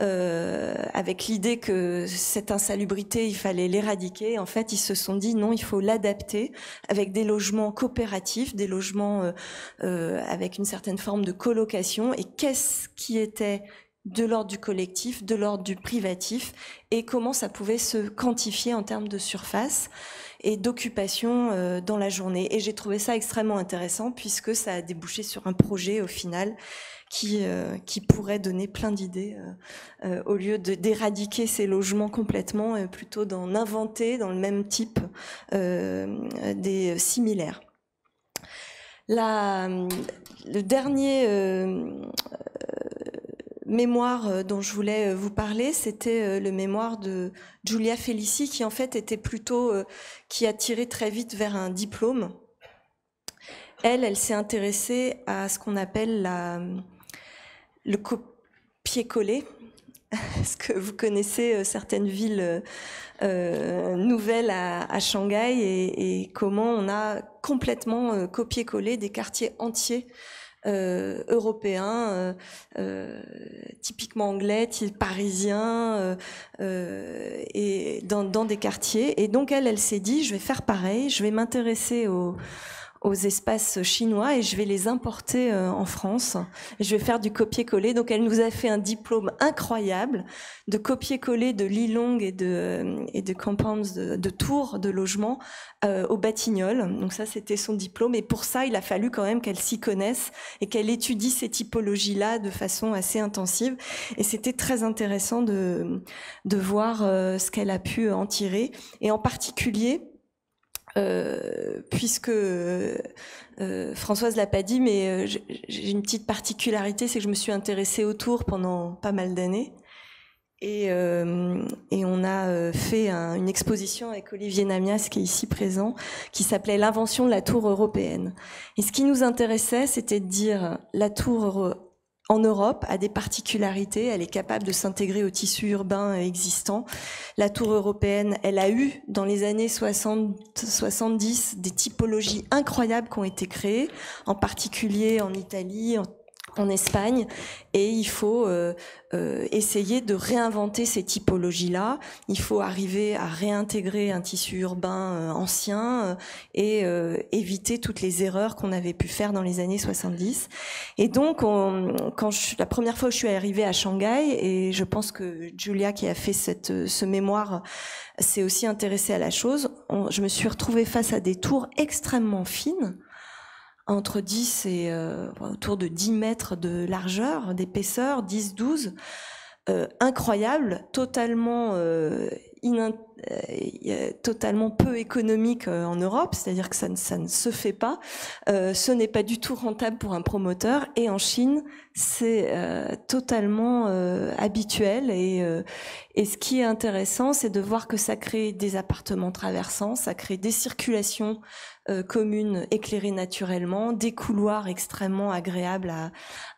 avec l'idée que cette insalubrité, il fallait l'éradiquer, en fait, ils se sont dit non, il faut l'adapter avec des logements coopératifs, des logements avec une certaine forme de colocation. Et qu'est-ce qui était de l'ordre du collectif, de l'ordre du privatif, et comment ça pouvait se quantifier en termes de surface et d'occupation dans la journée. Et j'ai trouvé ça extrêmement intéressant, puisque ça a débouché sur un projet au final qui pourrait donner plein d'idées, au lieu d'éradiquer ces logements complètement, plutôt d'en inventer dans le même type des similaires. Le dernier mémoire dont je voulais vous parler, c'était le mémoire de Giulia Felici, qui en fait était plutôt, qui a tiré très vite vers un diplôme. Elle s'est intéressée à ce qu'on appelle le copier-coller. Est-ce que vous connaissez certaines villes nouvelles à Shanghai, et comment on a complètement copié-collé des quartiers entiers européens, typiquement anglais, type parisien, et dans des quartiers. Et donc elle s'est dit, je vais faire pareil, je vais m'intéresser aux aux espaces chinois et je vais les importer en France. Et je vais faire du copier-coller. Donc elle nous a fait un diplôme incroyable de copier-coller de Lilong et de compounds de tours de logement au Batignolles. Donc ça, c'était son diplôme. Et pour ça, il a fallu quand même qu'elle s'y connaisse et qu'elle étudie ces typologies-là de façon assez intensive. Et c'était très intéressant de voir ce qu'elle a pu en tirer. Et en particulier, puisque Françoise l'a pas dit, mais j'ai une petite particularité, c'est que je me suis intéressée aux tours pendant pas mal d'années. Et on a fait une exposition avec Olivier Namias, qui est ici présent, qui s'appelait l'invention de la tour européenne. Et ce qui nous intéressait, c'était de dire la tour en Europe a des particularités, elle est capable de s'intégrer au tissu urbain existant. La tour européenne, elle a eu dans les années 60-70 des typologies incroyables qui ont été créées, en particulier en Italie, en Espagne, et il faut essayer de réinventer ces typologies-là. Il faut arriver à réintégrer un tissu urbain ancien et éviter toutes les erreurs qu'on avait pu faire dans les années 70. Et donc, la première fois où je suis arrivée à Shanghai, et je pense que Julia qui a fait ce mémoire s'est aussi intéressée à la chose, je me suis retrouvée face à des tours extrêmement fines, entre 10 et autour de 10 mètres de largeur, d'épaisseur, 10-12, incroyable, totalement totalement peu économique en Europe, c'est-à-dire que ça ne se fait pas, ce n'est pas du tout rentable pour un promoteur, et en Chine c'est totalement habituel, et ce qui est intéressant, c'est de voir que ça crée des appartements traversants, ça crée des circulations communes éclairées naturellement, des couloirs extrêmement agréables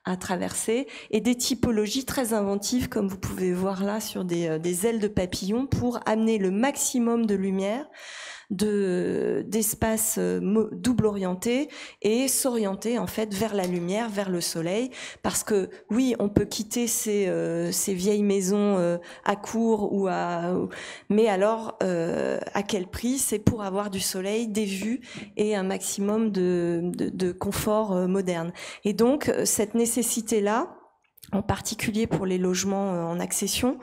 à traverser, et des typologies très inventives, comme vous pouvez voir là sur des ailes de papillon, pour amener le maximum de lumière, d'espace double orienté, et s'orienter en fait vers la lumière, vers le soleil, parce que oui, on peut quitter ces vieilles maisons à court mais alors à quel prix? C'est pour avoir du soleil, des vues et un maximum de confort moderne. Et donc cette nécessité-là, en particulier pour les logements en accession,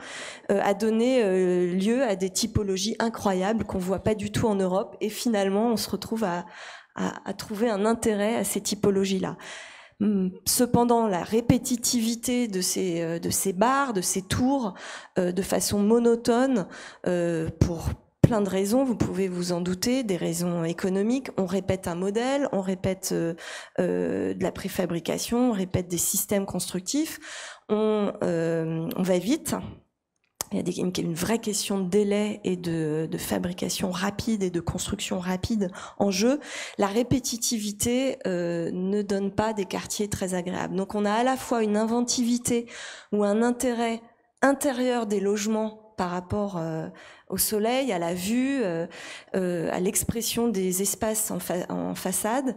a donné lieu à des typologies incroyables qu'on voit pas du tout en Europe, et finalement on se retrouve à trouver un intérêt à ces typologies-là. Cependant, la répétitivité de ces bars, de ces tours, de façon monotone, pour plein de raisons, vous pouvez vous en douter, des raisons économiques. On répète un modèle, on répète de la préfabrication, on répète des systèmes constructifs, on va vite. Il y a une vraie question de délai et de fabrication rapide et de construction rapide en jeu. La répétitivité ne donne pas des quartiers très agréables. Donc on a à la fois une inventivité ou un intérêt intérieur des logements par rapport au soleil, à la vue, à l'expression des espaces en façade,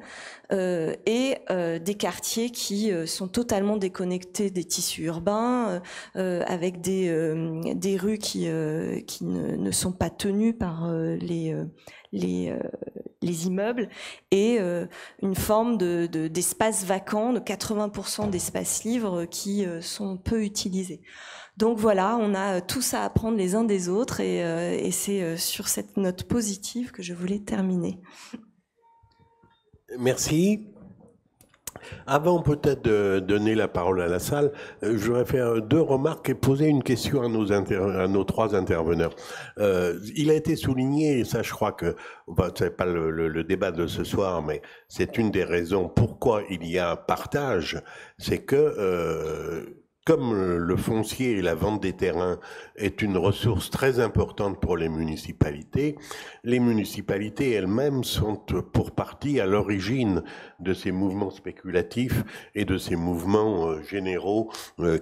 et des quartiers qui sont totalement déconnectés des tissus urbains, avec des rues qui ne sont pas tenues par les immeubles, et une forme d'espace vacant, de 80% d'espaces libres qui sont peu utilisés. Donc voilà, on a tous à apprendre les uns des autres, et c'est sur cette note positive que je voulais terminer. Merci. Avant peut-être de donner la parole à la salle, je voudrais faire deux remarques et poser une question à nos trois interveneurs. Il a été souligné, et ça je crois que, c'est pas le débat de ce soir, mais c'est une des raisons pourquoi il y a un partage, c'est que comme le foncier et la vente des terrains est une ressource très importante pour les municipalités elles-mêmes sont pour partie à l'origine de ces mouvements spéculatifs et de ces mouvements généraux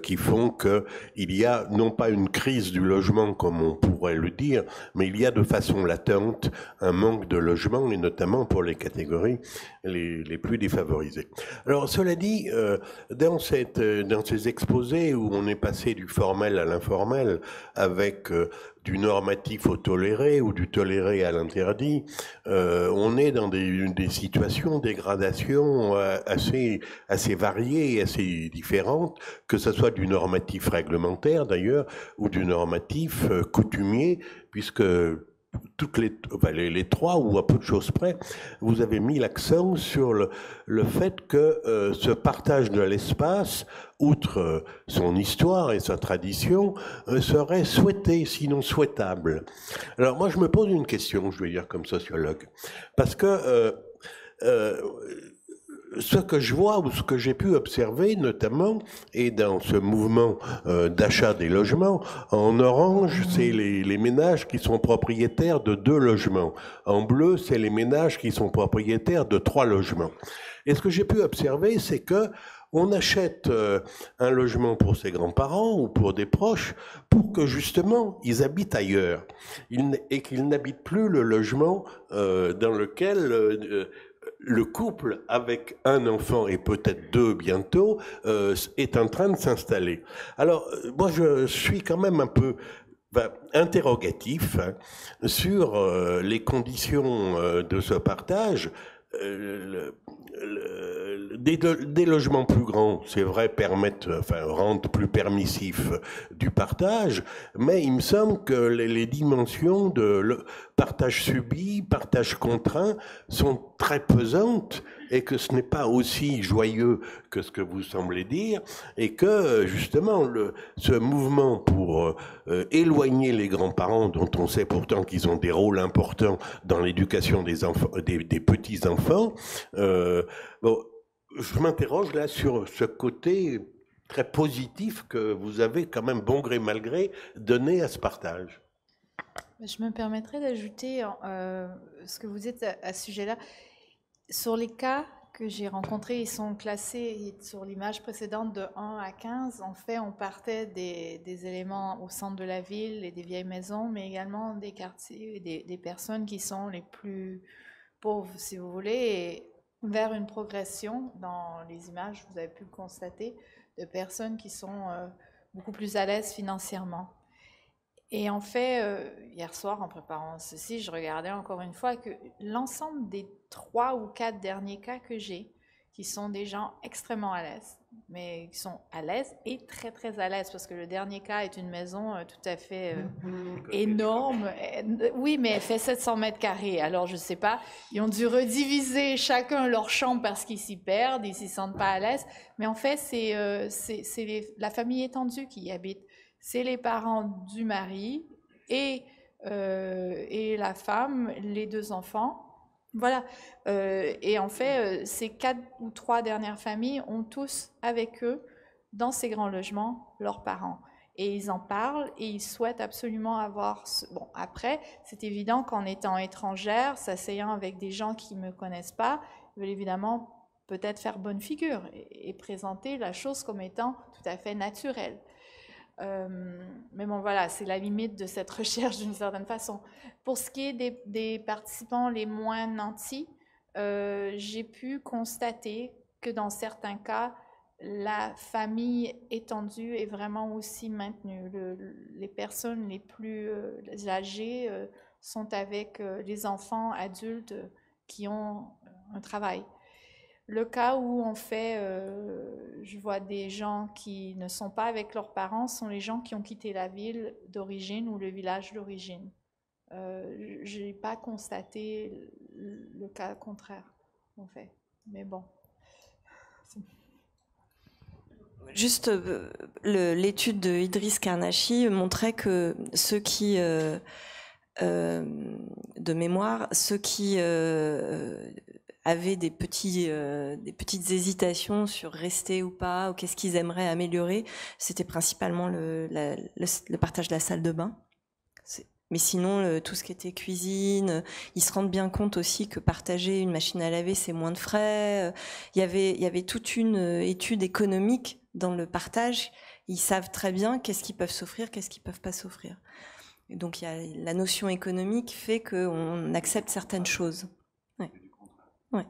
qui font qu'il y a non pas une crise du logement comme on pourrait le dire, mais il y a de façon latente un manque de logement, et notamment pour les catégories les plus défavorisées. Alors cela dit, dans ces exposés, posée, où on est passé du formel à l'informel, avec du normatif au toléré ou du toléré à l'interdit. On est dans des situations, des gradations assez variées et assez différentes, que ce soit du normatif réglementaire d'ailleurs, ou du normatif coutumier, puisque les trois, ou à peu de choses près, vous avez mis l'accent sur le fait que ce partage de l'espace, outre son histoire et sa tradition, serait souhaité, sinon souhaitable. Alors moi, je me pose une question, je vais dire comme sociologue, parce que ce que je vois ou ce que j'ai pu observer notamment, et dans ce mouvement d'achat des logements, en orange, c'est les ménages qui sont propriétaires de 2 logements. En bleu, c'est les ménages qui sont propriétaires de 3 logements. Et ce que j'ai pu observer, c'est que on achète un logement pour ses grands-parents ou pour des proches pour que justement ils habitent ailleurs et qu'ils n'habitent plus le logement dans lequel le couple avec un enfant et peut-être 2 bientôt est en train de s'installer. Alors, moi, je suis quand même un peu interrogatif sur les conditions de ce partage. Des logements plus grands, c'est vrai, rendent plus permissif du partage, mais il me semble que les dimensions de partage subi, partage contraint sont très pesantes et que ce n'est pas aussi joyeux que ce que vous semblez dire, et que justement ce mouvement pour éloigner les grands-parents, dont on sait pourtant qu'ils ont des rôles importants dans l'éducation des enfants, des petits-enfants, je m'interroge là sur ce côté très positif que vous avez quand même, bon gré mal gré, donné à ce partage. Je me permettrai d'ajouter ce que vous dites à ce sujet-là. Sur les cas que j'ai rencontrés, ils sont classés sur l'image précédente de 1 à 15. En fait, on partait des éléments au centre de la ville et des vieilles maisons, mais également des quartiers, des personnes qui sont les plus pauvres, si vous voulez, et vers une progression dans les images, vous avez pu le constater, de personnes qui sont beaucoup plus à l'aise financièrement. Et en fait, hier soir, en préparant ceci, je regardais encore une fois que l'ensemble des 3 ou 4 derniers cas que j'ai, qui sont des gens extrêmement à l'aise, mais qui sont à l'aise et très très à l'aise, parce que le dernier cas est une maison tout à fait énorme. Oui, mais elle fait 700 mètres carrés, alors je ne sais pas, ils ont dû rediviser chacun leur chambre parce qu'ils s'y perdent, ils ne s'y sentent pas à l'aise, mais en fait, c'est la famille étendue qui y habite. C'est les parents du mari et la femme, les 2 enfants. Voilà. Et en fait, ces 4 ou 3 dernières familles ont tous avec eux, dans ces grands logements, leurs parents. Et ils en parlent et ils souhaitent absolument avoir... Bon, après, c'est évident qu'en étant étrangère, s'asseyant avec des gens qui ne me connaissent pas, ils veulent évidemment peut-être faire bonne figure et présenter la chose comme étant tout à fait naturelle. Mais bon, voilà, c'est la limite de cette recherche d'une certaine façon. Pour ce qui est des participants les moins nantis, j'ai pu constater que dans certains cas, la famille étendue est vraiment aussi maintenue. Les personnes les plus âgées sont avec les enfants adultes qui ont un travail. Le cas où on fait, je vois des gens qui ne sont pas avec leurs parents, sont les gens qui ont quitté la ville d'origine ou le village d'origine. Je n'ai pas constaté le cas contraire, en fait. Mais bon. Juste, l'étude de Idriss Karnachi montrait que ceux qui, de mémoire, ceux qui avaient des petites hésitations sur rester ou pas, ou qu'est-ce qu'ils aimeraient améliorer, c'était principalement le partage de la salle de bain. Mais sinon, tout ce qui était cuisine, ils se rendent bien compte aussi que partager une machine à laver, c'est moins de frais. Il y avait toute une étude économique dans le partage. Ils savent très bien qu'est-ce qu'ils peuvent s'offrir, qu'est-ce qu'ils peuvent pas s'offrir. Et donc, la notion économique fait qu'on accepte certaines choses. Ouais. Ouais.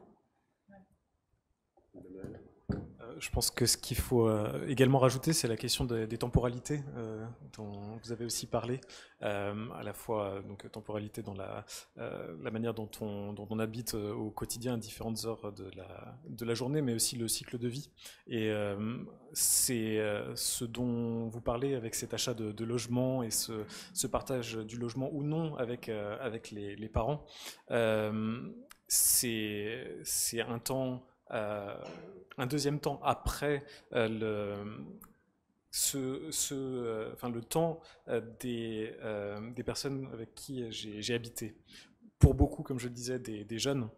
Je pense que ce qu'il faut également rajouter, c'est la question des temporalités dont vous avez aussi parlé, à la fois donc temporalité dans la manière dont on habite au quotidien à différentes heures de la journée, mais aussi le cycle de vie. Et c'est ce dont vous parlez avec cet achat de logement et ce partage du logement ou non avec les parents. C'est un temps. Un deuxième temps après le temps des personnes avec qui j'ai habité. Pour beaucoup, comme je le disais, des jeunes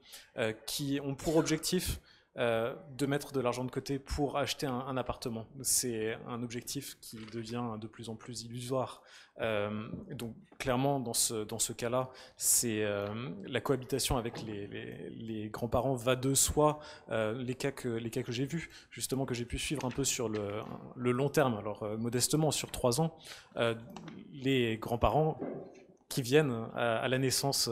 qui ont pour objectif de mettre de l'argent de côté pour acheter un appartement. C'est un objectif qui devient de plus en plus illusoire. Donc clairement, dans ce cas-là, c'est la cohabitation avec les grands-parents va de soi. Les cas que j'ai vus, justement, que j'ai pu suivre un peu sur le long terme, alors modestement sur 3 ans, les grands-parents qui viennent à la naissance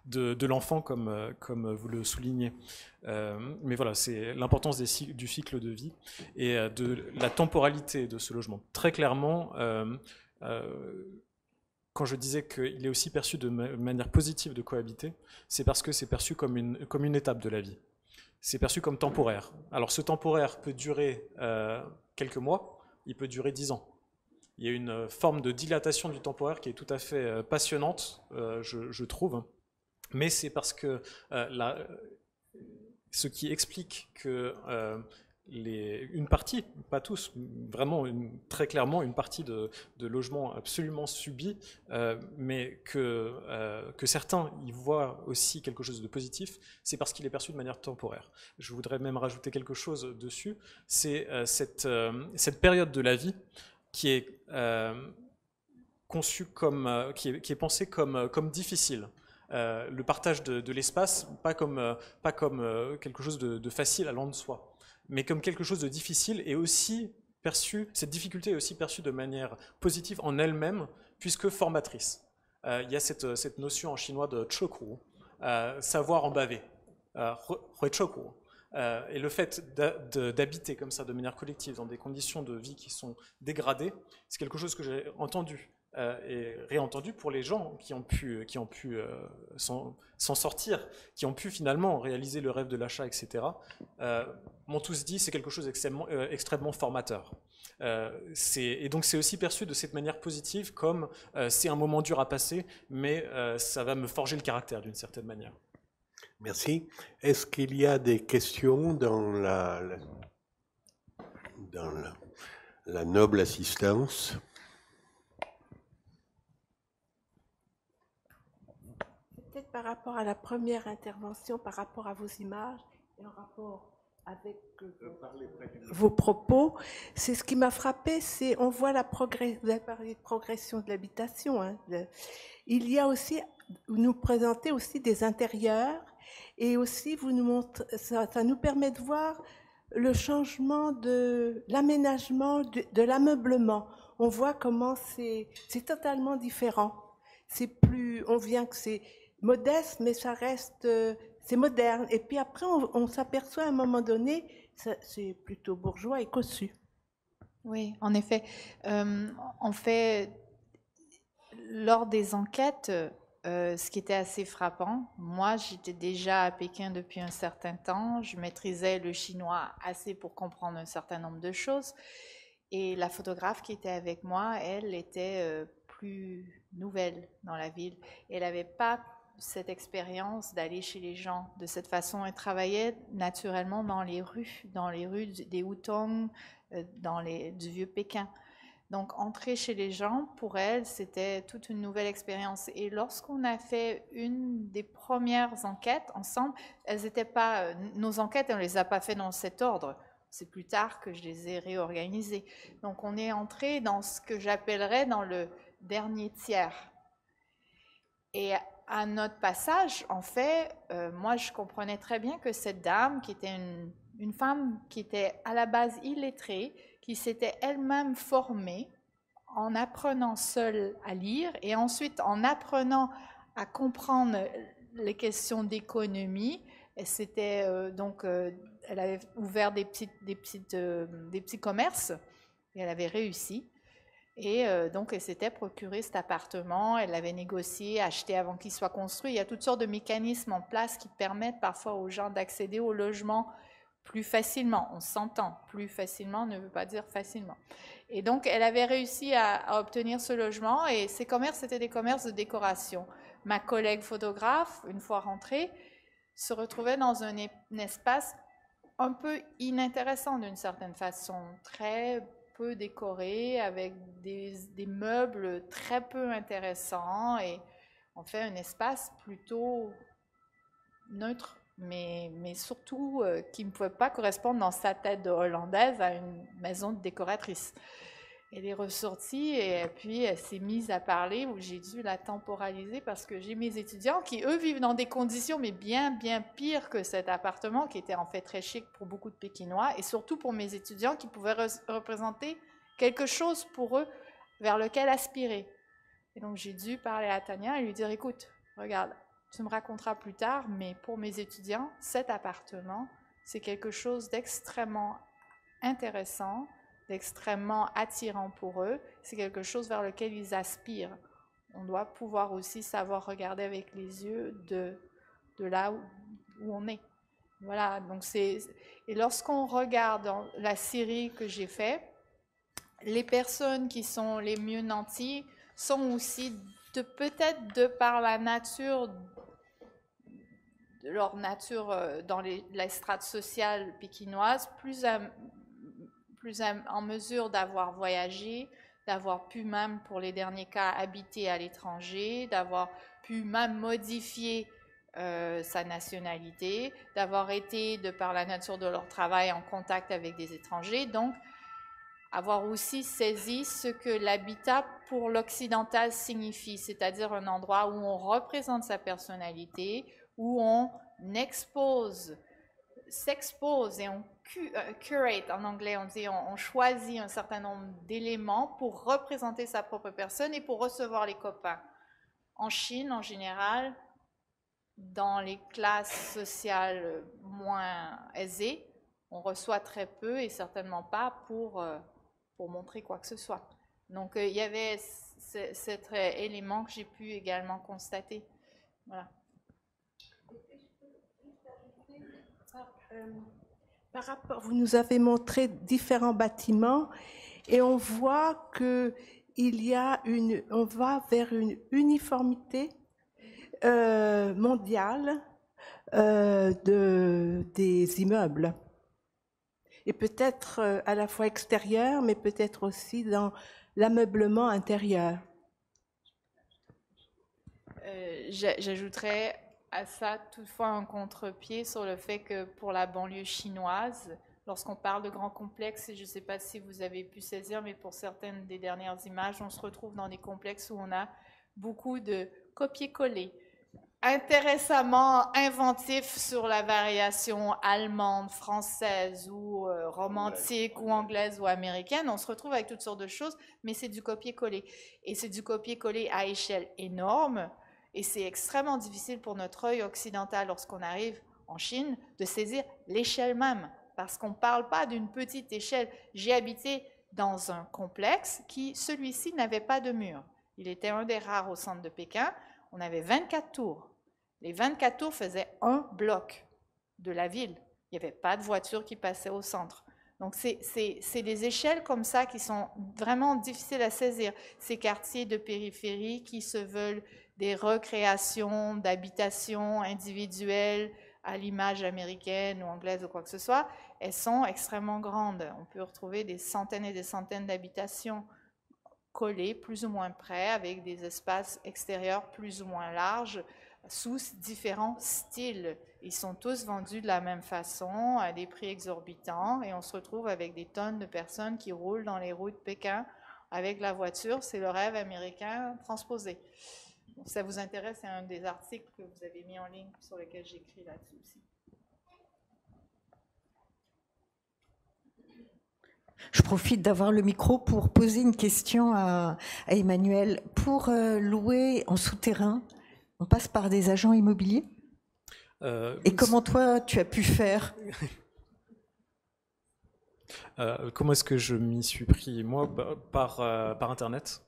de l'enfant, comme vous le soulignez. Mais voilà, c'est l'importance du cycle de vie et de la temporalité de ce logement. Très clairement, quand je disais qu'il est aussi perçu de manière positive de cohabiter, c'est parce que c'est perçu comme une étape de la vie. C'est perçu comme temporaire. Alors ce temporaire peut durer quelques mois, il peut durer 10 ans. Il y a une forme de dilatation du temporaire qui est tout à fait passionnante, je trouve. Mais c'est parce que ce qui explique que une partie, pas tous, vraiment très clairement une partie de logements absolument subis, mais que certains y voient aussi quelque chose de positif, c'est parce qu'il est perçu de manière temporaire. Je voudrais même rajouter quelque chose dessus, c'est cette période de la vie qui est conçue comme, qui est pensée comme difficile. Le partage de l'espace, pas comme quelque chose de facile allant de soi, mais comme quelque chose de difficile et aussi perçu, cette difficulté est aussi perçue de manière positive en elle-même, puisque formatrice. Il y a cette notion en chinois de choku, savoir en baver, choku. Et le fait d'habiter comme ça de manière collective dans des conditions de vie qui sont dégradées, c'est quelque chose que j'ai entendu et réentendu pour les gens qui ont pu s'en sortir, qui ont pu finalement réaliser le rêve de l'achat, etc. M'ont tous dit c'est quelque chose extrêmement formateur. Et donc c'est aussi perçu de cette manière positive comme c'est un moment dur à passer, mais ça va me forger le caractère d'une certaine manière. Merci. Est-ce qu'il y a des questions dans la noble assistance? Peut-être par rapport à la première intervention, par rapport à vos images et en rapport avec vos propos, c'est ce qui m'a frappé, c'est on voit vous avez parlé de progression de l'habitation. Hein, il y a aussi, vous nous présentez aussi des intérieurs et aussi vous nous montrez, ça nous permet de voir le changement de l'aménagement, de l'ameublement. On voit comment c'est totalement différent. C'est plus, on vient que c'est modeste, mais ça reste, c'est moderne. Et puis après, on s'aperçoit à un moment donné, c'est plutôt bourgeois et cossu. Oui, en effet. En fait, lors des enquêtes, ce qui était assez frappant, moi j'étais déjà à Pékin depuis un certain temps, je maîtrisais le chinois assez pour comprendre un certain nombre de choses, et la photographe qui était avec moi, elle était plus nouvelle dans la ville. Elle n'avait pas cette expérience d'aller chez les gens de cette façon. Elle travaillait naturellement dans les rues des Hutong, du vieux Pékin. Donc, entrer chez les gens, pour elle, c'était toute une nouvelle expérience. Et lorsqu'on a fait une des premières enquêtes ensemble, elles n'étaient pas, nos enquêtes, on ne les a pas fait dans cet ordre. C'est plus tard que je les ai réorganisées. Donc, on est entré dans ce que j'appellerais dans le dernier tiers. Et à notre passage, en fait, moi, je comprenais très bien que cette dame, qui était une femme qui était à la base illettrée, qui s'était elle-même formée en apprenant seule à lire et ensuite en apprenant à comprendre les questions d'économie. elle avait ouvert des petits commerces et elle avait réussi. Et donc, elle s'était procuré cet appartement, elle l'avait négocié, acheté avant qu'il soit construit. Il y a toutes sortes de mécanismes en place qui permettent parfois aux gens d'accéder au logement plus facilement. On s'entend, plus facilement ne veut pas dire facilement. Et donc, elle avait réussi à obtenir ce logement et ces commerces, c'était des commerces de décoration. Ma collègue photographe, une fois rentrée, se retrouvait dans un espace un peu inintéressant d'une certaine façon, très peu décoré, avec des meubles très peu intéressants et on fait un espace plutôt neutre, mais surtout qui ne pouvait pas correspondre dans sa tête de Hollandaise à une maison de décoratrice. Elle est ressortie et puis elle s'est mise à parler, où j'ai dû la temporaliser parce que j'ai mes étudiants qui, eux, vivent dans des conditions mais bien pires que cet appartement qui était en fait très chic pour beaucoup de Pékinois et surtout pour mes étudiants qui pouvaient représenter quelque chose pour eux vers lequel aspirer. Et donc j'ai dû parler à Tania et lui dire, écoute, regarde, tu me raconteras plus tard, mais pour mes étudiants, cet appartement, c'est quelque chose d'extrêmement intéressant, d'extrêmement attirant pour eux. C'est quelque chose vers lequel ils aspirent. On doit pouvoir aussi savoir regarder avec les yeux de là où on est. Voilà, donc et lorsqu'on regarde la série que j'ai faite, les personnes qui sont les mieux nantis sont aussi peut-être de par la nature, de leur nature dans la strate sociale pékinoise, plus en mesure d'avoir voyagé, d'avoir pu même, pour les derniers cas, habiter à l'étranger, d'avoir pu même modifier sa nationalité, d'avoir été, de par la nature de leur travail, en contact avec des étrangers. Donc, avoir aussi saisi ce que l'habitat pour l'occidental signifie, c'est-à-dire un endroit où on représente sa personnalité, où on s'expose et on curate, en anglais on dit, on choisit un certain nombre d'éléments pour représenter sa propre personne et pour recevoir les copains. En Chine, en général, dans les classes sociales moins aisées, on reçoit très peu et certainement pas pour montrer quoi que ce soit. Donc il y avait cet élément que j'ai pu également constater. Voilà. Par rapport, vous nous avez montré différents bâtiments et on voit que on va vers une uniformité mondiale des immeubles. Et peut-être à la fois extérieur, mais peut-être aussi dans l'ameublement intérieur. J'ajouterais à ça toutefois un contre-pied sur le fait que pour la banlieue chinoise, lorsqu'on parle de grands complexes, je ne sais pas si vous avez pu saisir, mais pour certaines des dernières images, on se retrouve dans des complexes où on a beaucoup de copier-coller, intéressamment inventif sur la variation allemande, française ou romantique ou anglaise ou américaine. On se retrouve avec toutes sortes de choses, mais c'est du copier-coller. Et c'est du copier-coller à échelle énorme. Et c'est extrêmement difficile pour notre œil occidental, lorsqu'on arrive en Chine, de saisir l'échelle même. Parce qu'on ne parle pas d'une petite échelle. J'ai habité dans un complexe qui, celui-ci, n'avait pas de mur. Il était un des rares au centre de Pékin. On avait 24 tours. Les 24 tours faisaient un bloc de la ville. Il n'y avait pas de voiture qui passait au centre. Donc, c'est des échelles comme ça qui sont vraiment difficiles à saisir. Ces quartiers de périphérie qui se veulent des recréations d'habitations individuelles à l'image américaine ou anglaise ou quoi que ce soit, elles sont extrêmement grandes. On peut retrouver des centaines et des centaines d'habitations collées plus ou moins près, avec des espaces extérieurs plus ou moins larges, sous différents styles. Ils sont tous vendus de la même façon, à des prix exorbitants, et on se retrouve avec des tonnes de personnes qui roulent dans les rues de Pékin avec la voiture. C'est le rêve américain transposé. Donc, si ça vous intéresse, c'est un des articles que vous avez mis en ligne sur lequel j'écris là-dessus aussi. Je profite d'avoir le micro pour poser une question à Emmanuel. Pour louer en souterrain, on passe par des agents immobiliers ? Et comment toi, tu as pu faire ? Comment est-ce que je m'y suis pris? Moi, par Internet.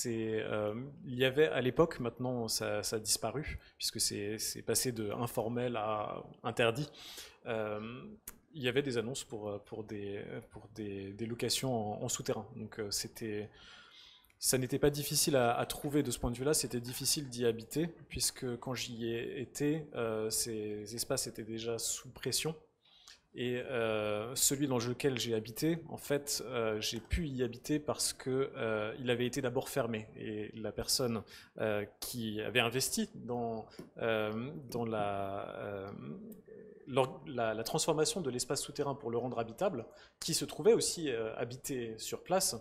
Il y avait à l'époque, maintenant ça a disparu, puisque c'est passé de informel à interdit. Il y avait des annonces pour des locations en souterrain. Donc ça n'était pas difficile à trouver de ce point de vue-là, c'était difficile d'y habiter, puisque quand j'y ai été, ces espaces étaient déjà sous pression. Et celui dans lequel j'ai habité, en fait, j'ai pu y habiter parce que il avait été d'abord fermé. Et la personne qui avait investi dans la transformation de l'espace souterrain pour le rendre habitable, qui se trouvait aussi habité sur place,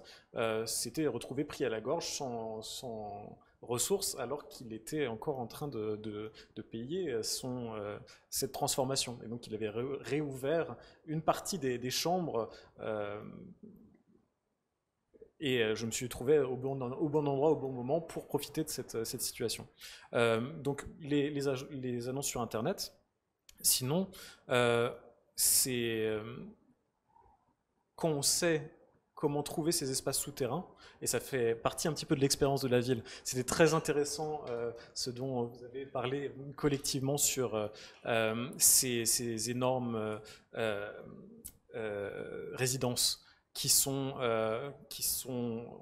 s'était retrouvé pris à la gorge sans ressources, alors qu'il était encore en train de payer cette transformation. Et donc il avait réouvert une partie des chambres, et je me suis trouvé au bon endroit, au bon moment pour profiter de cette situation. Donc les annonces sur Internet, sinon, c'est quand on sait comment trouver ces espaces souterrains, et ça fait partie un petit peu de l'expérience de la ville. C'était très intéressant ce dont vous avez parlé collectivement sur ces énormes résidences qui sont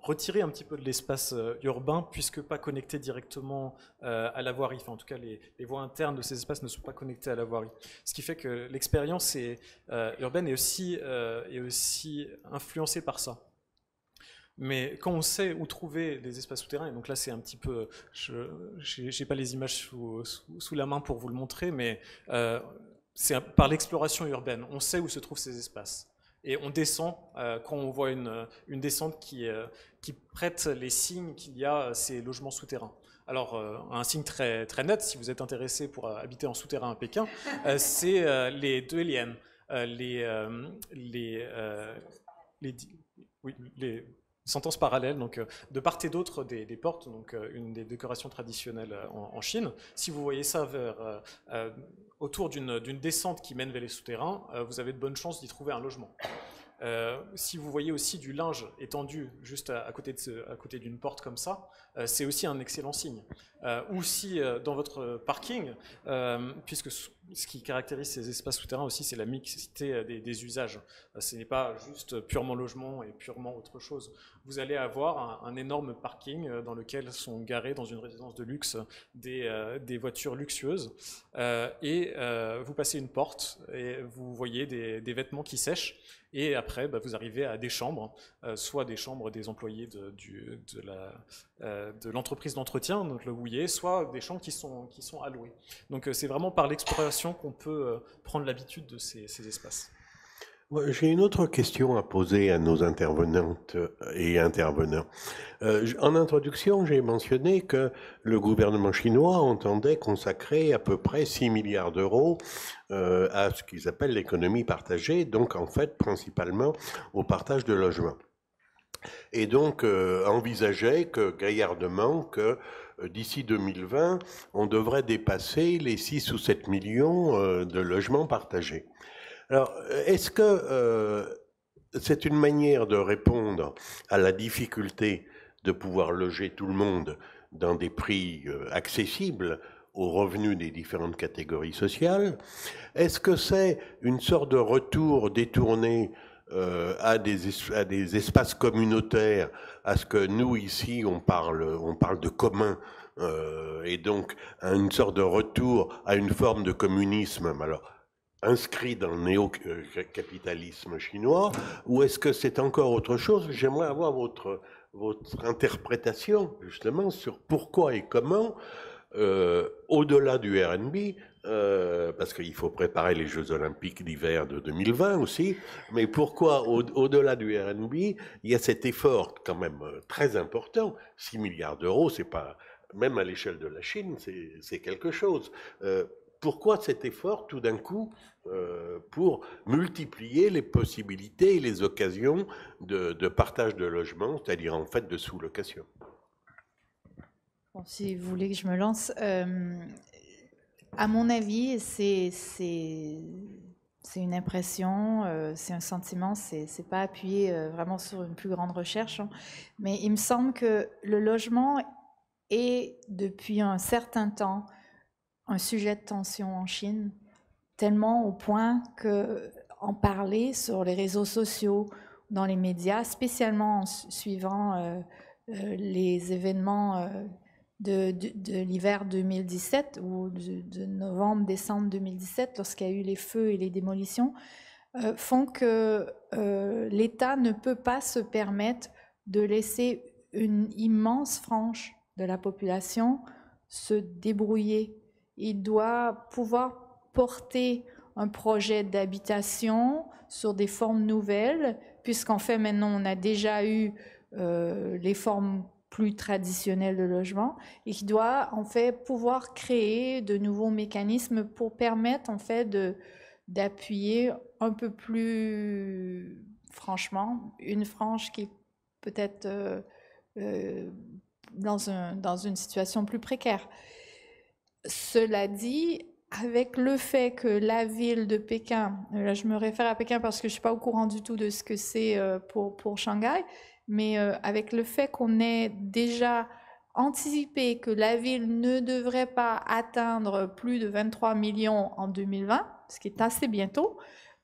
retirées un petit peu de l'espace urbain, puisque pas connectées directement à la voirie. Enfin, en tout cas, les voies internes de ces espaces ne sont pas connectées à la voirie. Ce qui fait que l'expérience urbaine est aussi influencée par ça. Mais quand on sait où trouver les espaces souterrains, et donc là c'est un petit peu, je n'ai pas les images sous la main pour vous le montrer, mais c'est par l'exploration urbaine, on sait où se trouvent ces espaces. Et on descend quand on voit une descente qui prête les signes qu'il y a ces logements souterrains. Alors, un signe très, très net, si vous êtes intéressé pour habiter en souterrain à Pékin, c'est les deux liens, les sentences parallèles, donc de part et d'autre des portes, donc une des décorations traditionnelles en Chine. Si vous voyez ça autour d'une descente qui mène vers les souterrains, vous avez de bonnes chances d'y trouver un logement. Si vous voyez aussi du linge étendu juste à côté d'une porte comme ça, c'est aussi un excellent signe. Ou si dans votre parking, puisque ce qui caractérise ces espaces souterrains aussi, c'est la mixité des usages. Ce n'est pas juste purement logement et purement autre chose. Vous allez avoir un énorme parking dans lequel sont garées dans une résidence de luxe des voitures luxueuses, et vous passez une porte et vous voyez des vêtements qui sèchent. Et après, vous arrivez à des chambres, soit des chambres des employés de l'entreprise d'entretien, donc le houiller, soit des chambres qui sont allouées. Donc c'est vraiment par l'exploration qu'on peut prendre l'habitude de ces espaces. J'ai une autre question à poser à nos intervenantes et intervenants. En introduction, j'ai mentionné que le gouvernement chinois entendait consacrer à peu près 6 milliards d'euros à ce qu'ils appellent l'économie partagée, donc en fait principalement au partage de logements. Et donc envisageait gaillardement que d'ici 2020, on devrait dépasser les 6 ou 7 millions de logements partagés. Alors, est-ce que c'est une manière de répondre à la difficulté de pouvoir loger tout le monde dans des prix accessibles aux revenus des différentes catégories sociales? Est-ce que c'est une sorte de retour détourné à des espaces communautaires, à ce que nous, ici, on parle de commun, et donc à une sorte de retour à une forme de communisme, alors inscrit dans le néo-capitalisme chinois, ou est-ce que c'est encore autre chose? J'aimerais avoir votre interprétation, justement, sur pourquoi et comment, au-delà du RMB, parce qu'il faut préparer les Jeux Olympiques d'hiver de 2020 aussi, mais pourquoi, au-delà du RMB, il y a cet effort quand même très important, 6 milliards d'euros, c'est pas, même à l'échelle de la Chine, c'est quelque chose. Pourquoi cet effort, tout d'un coup, pour multiplier les possibilités et les occasions de partage de logements, c'est-à-dire en fait de sous-location? Bon, si vous voulez que je me lance, à mon avis, c'est C'est une impression, c'est un sentiment, c'est pas appuyé vraiment sur une plus grande recherche, hein. Mais il me semble que le logement est, depuis un certain temps, un sujet de tension en Chine, tellement au point que en parler sur les réseaux sociaux, dans les médias, spécialement en suivant les événements de l'hiver 2017 ou de novembre-décembre 2017, lorsqu'il y a eu les feux et les démolitions, font que l'État ne peut pas se permettre de laisser une immense frange de la population se débrouiller. Il doit pouvoir porter un projet d'habitation sur des formes nouvelles, puisqu'en fait maintenant on a déjà eu les formes plus traditionnelles de logement, et qui doit en fait pouvoir créer de nouveaux mécanismes pour permettre en fait d'appuyer un peu plus franchement une frange qui est peut-être dans une situation plus précaire. Cela dit, avec le fait que la ville de Pékin, là je me réfère à Pékin parce que je ne suis pas au courant du tout de ce que c'est pour Shanghai, mais avec le fait qu'on ait déjà anticipé que la ville ne devrait pas atteindre plus de 23 millions en 2020, ce qui est assez bientôt,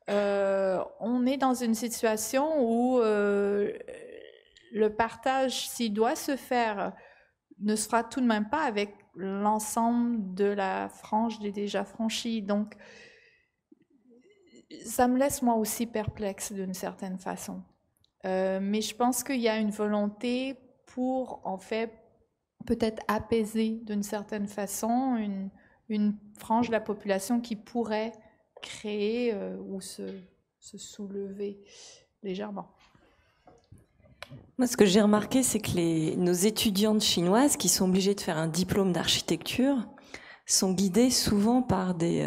on est dans une situation où le partage, s'il doit se faire, ne se fera tout de même pas avec l'ensemble de la frange des déjà franchis. Donc, ça me laisse moi aussi perplexe d'une certaine façon. Mais je pense qu'il y a une volonté pour, en fait, peut-être apaiser d'une certaine façon une frange de la population qui pourrait créer ou se soulever légèrement. Moi, ce que j'ai remarqué, c'est que nos étudiantes chinoises qui sont obligées de faire un diplôme d'architecture sont guidées souvent par des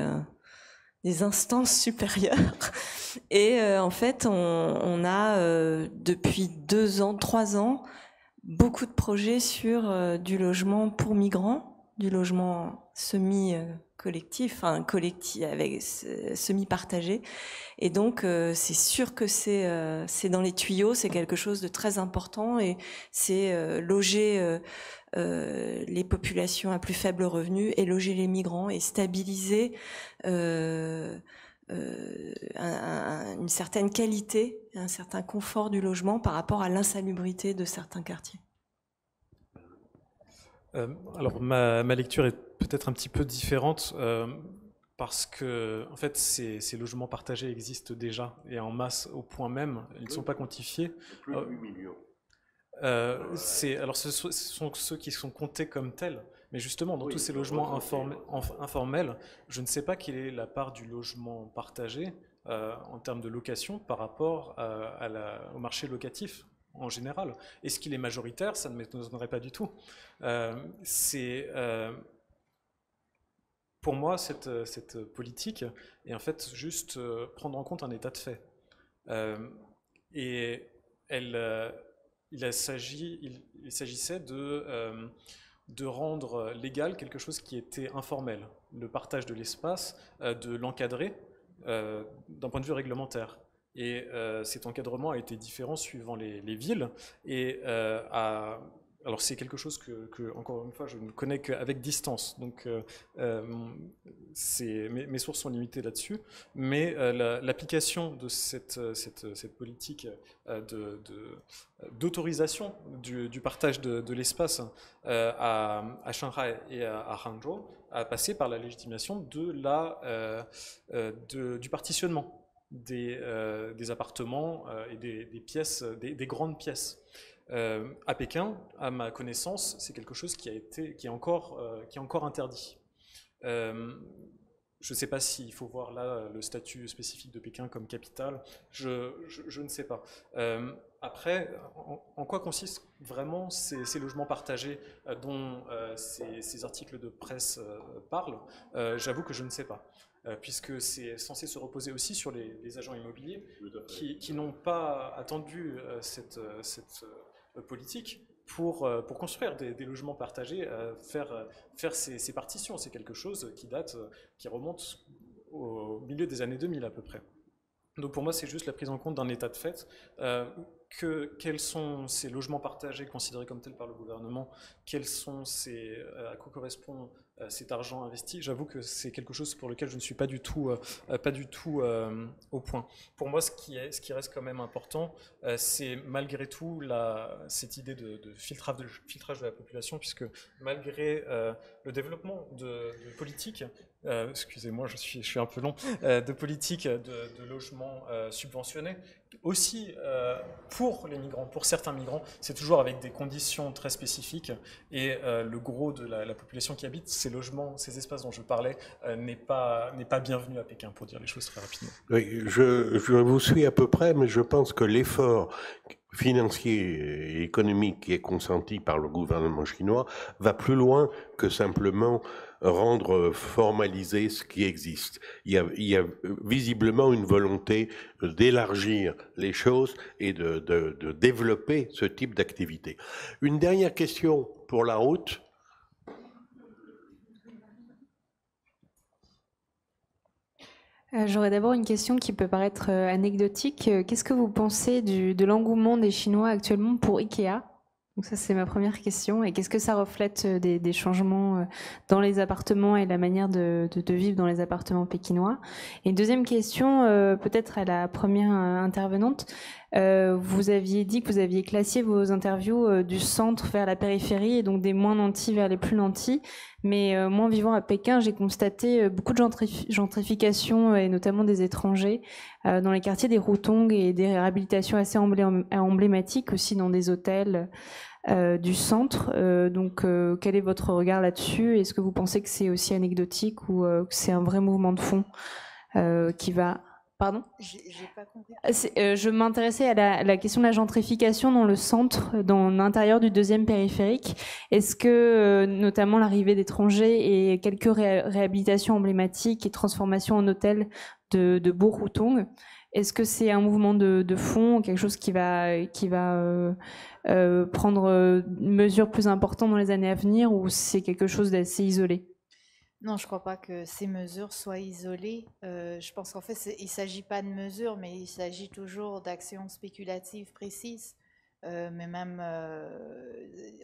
instances supérieures. Et en fait, on a depuis 2 ans, 3 ans, beaucoup de projets sur du logement pour migrants, du logement semi-collectif, enfin collectif avec semi-partagé. Et donc, c'est sûr que c'est dans les tuyaux, c'est quelque chose de très important, et c'est loger les populations à plus faible revenu et loger les migrants et stabiliser une certaine qualité, un certain confort du logement par rapport à l'insalubrité de certains quartiers. Alors, ma lecture est peut-être un petit peu différente. Parce que, en fait, ces logements partagés existent déjà et en masse au point même, ils ne sont pas quantifiés. Plus de 8 millions. Alors, ce sont ceux qui sont comptés comme tels, mais justement, dans tous ces logements informels, je ne sais pas quelle est la part du logement partagé en termes de location par rapport au marché locatif en général. Est-ce qu'il est majoritaire? Ça ne m'étonnerait pas du tout. Pour moi, cette politique est en fait juste prendre en compte un état de fait. Et il s'agissait de rendre légal quelque chose qui était informel, le partage de l'espace, de l'encadrer d'un point de vue réglementaire. Et cet encadrement a été différent suivant les villes et alors c'est quelque chose que, encore une fois, je ne connais qu'avec distance, donc mes sources sont limitées là-dessus, mais l'application de cette politique d'autorisation du partage de l'espace à Shanghai et à Hangzhou a passé par la légitimation du partitionnement des appartements et des pièces, des grandes pièces. À Pékin, à ma connaissance, c'est quelque chose qui est encore interdit. Je ne sais pas s'il faut voir là le statut spécifique de Pékin comme capitale, je ne sais pas. Après, en quoi consistent vraiment ces logements partagés dont ces articles de presse parlent? J'avoue que je ne sais pas. Puisque c'est censé se reposer aussi sur les agents immobiliers qui n'ont pas attendu cette politique pour construire des logements partagés, faire ces partitions. C'est quelque chose qui remonte au milieu des années 2000 à peu près. Donc pour moi, c'est juste la prise en compte d'un état de fait. Quels sont ces logements partagés considérés comme tels par le gouvernement, à quoi correspond cet argent investi. J'avoue que c'est quelque chose pour lequel je ne suis pas du tout au point. Pour moi, ce qui reste quand même important, c'est malgré tout cette idée de filtrage de la population, puisque malgré le développement de politiques, excusez-moi, je suis un peu long, de politiques de logements subventionnés, aussi pour les migrants, pour certains migrants, c'est toujours avec des conditions très spécifiques, et le gros de la population qui habite ces logements, ces espaces dont je parlais, n'est pas bienvenu à Pékin, pour dire les choses très rapidement. Oui, je vous suis à peu près, mais je pense que l'effort financier et économique qui est consenti par le gouvernement chinois va plus loin que simplement rendre formalisé ce qui existe. Il y a visiblement une volonté d'élargir les choses et de développer ce type d'activité. Une dernière question pour la route. J'aurais d'abord une question qui peut paraître anecdotique. Qu'est-ce que vous pensez de l'engouement des Chinois actuellement pour Ikea ? Donc ça, c'est ma première question. Et qu'est-ce que ça reflète des changements dans les appartements et la manière de vivre dans les appartements pékinois? Et une deuxième question, peut-être à la première intervenante. Vous aviez dit que vous aviez classé vos interviews du centre vers la périphérie et donc des moins nantis vers les plus nantis. Mais moi, en vivant à Pékin, j'ai constaté beaucoup de gentrification et notamment des étrangers dans les quartiers des Hutong et des réhabilitations assez emblématiques aussi dans des hôtels du centre. Donc, quel est votre regard là-dessus? Est-ce que vous pensez que c'est aussi anecdotique ou que c'est un vrai mouvement de fond qui va... Pardon? J'ai pas compris. Je m'intéressais à la question de la gentrification dans le centre, dans l'intérieur du deuxième périphérique. Est-ce que, notamment l'arrivée d'étrangers et quelques réhabilitations emblématiques et transformations en hôtels de beaux Hutong, est-ce que c'est un mouvement de fond, quelque chose qui va prendre une mesure plus importante dans les années à venir, ou c'est quelque chose d'assez isolé? Non, je ne crois pas que ces mesures soient isolées. Je pense qu'en fait, il ne s'agit pas de mesures, mais il s'agit toujours d'actions spéculatives précises. Mais même,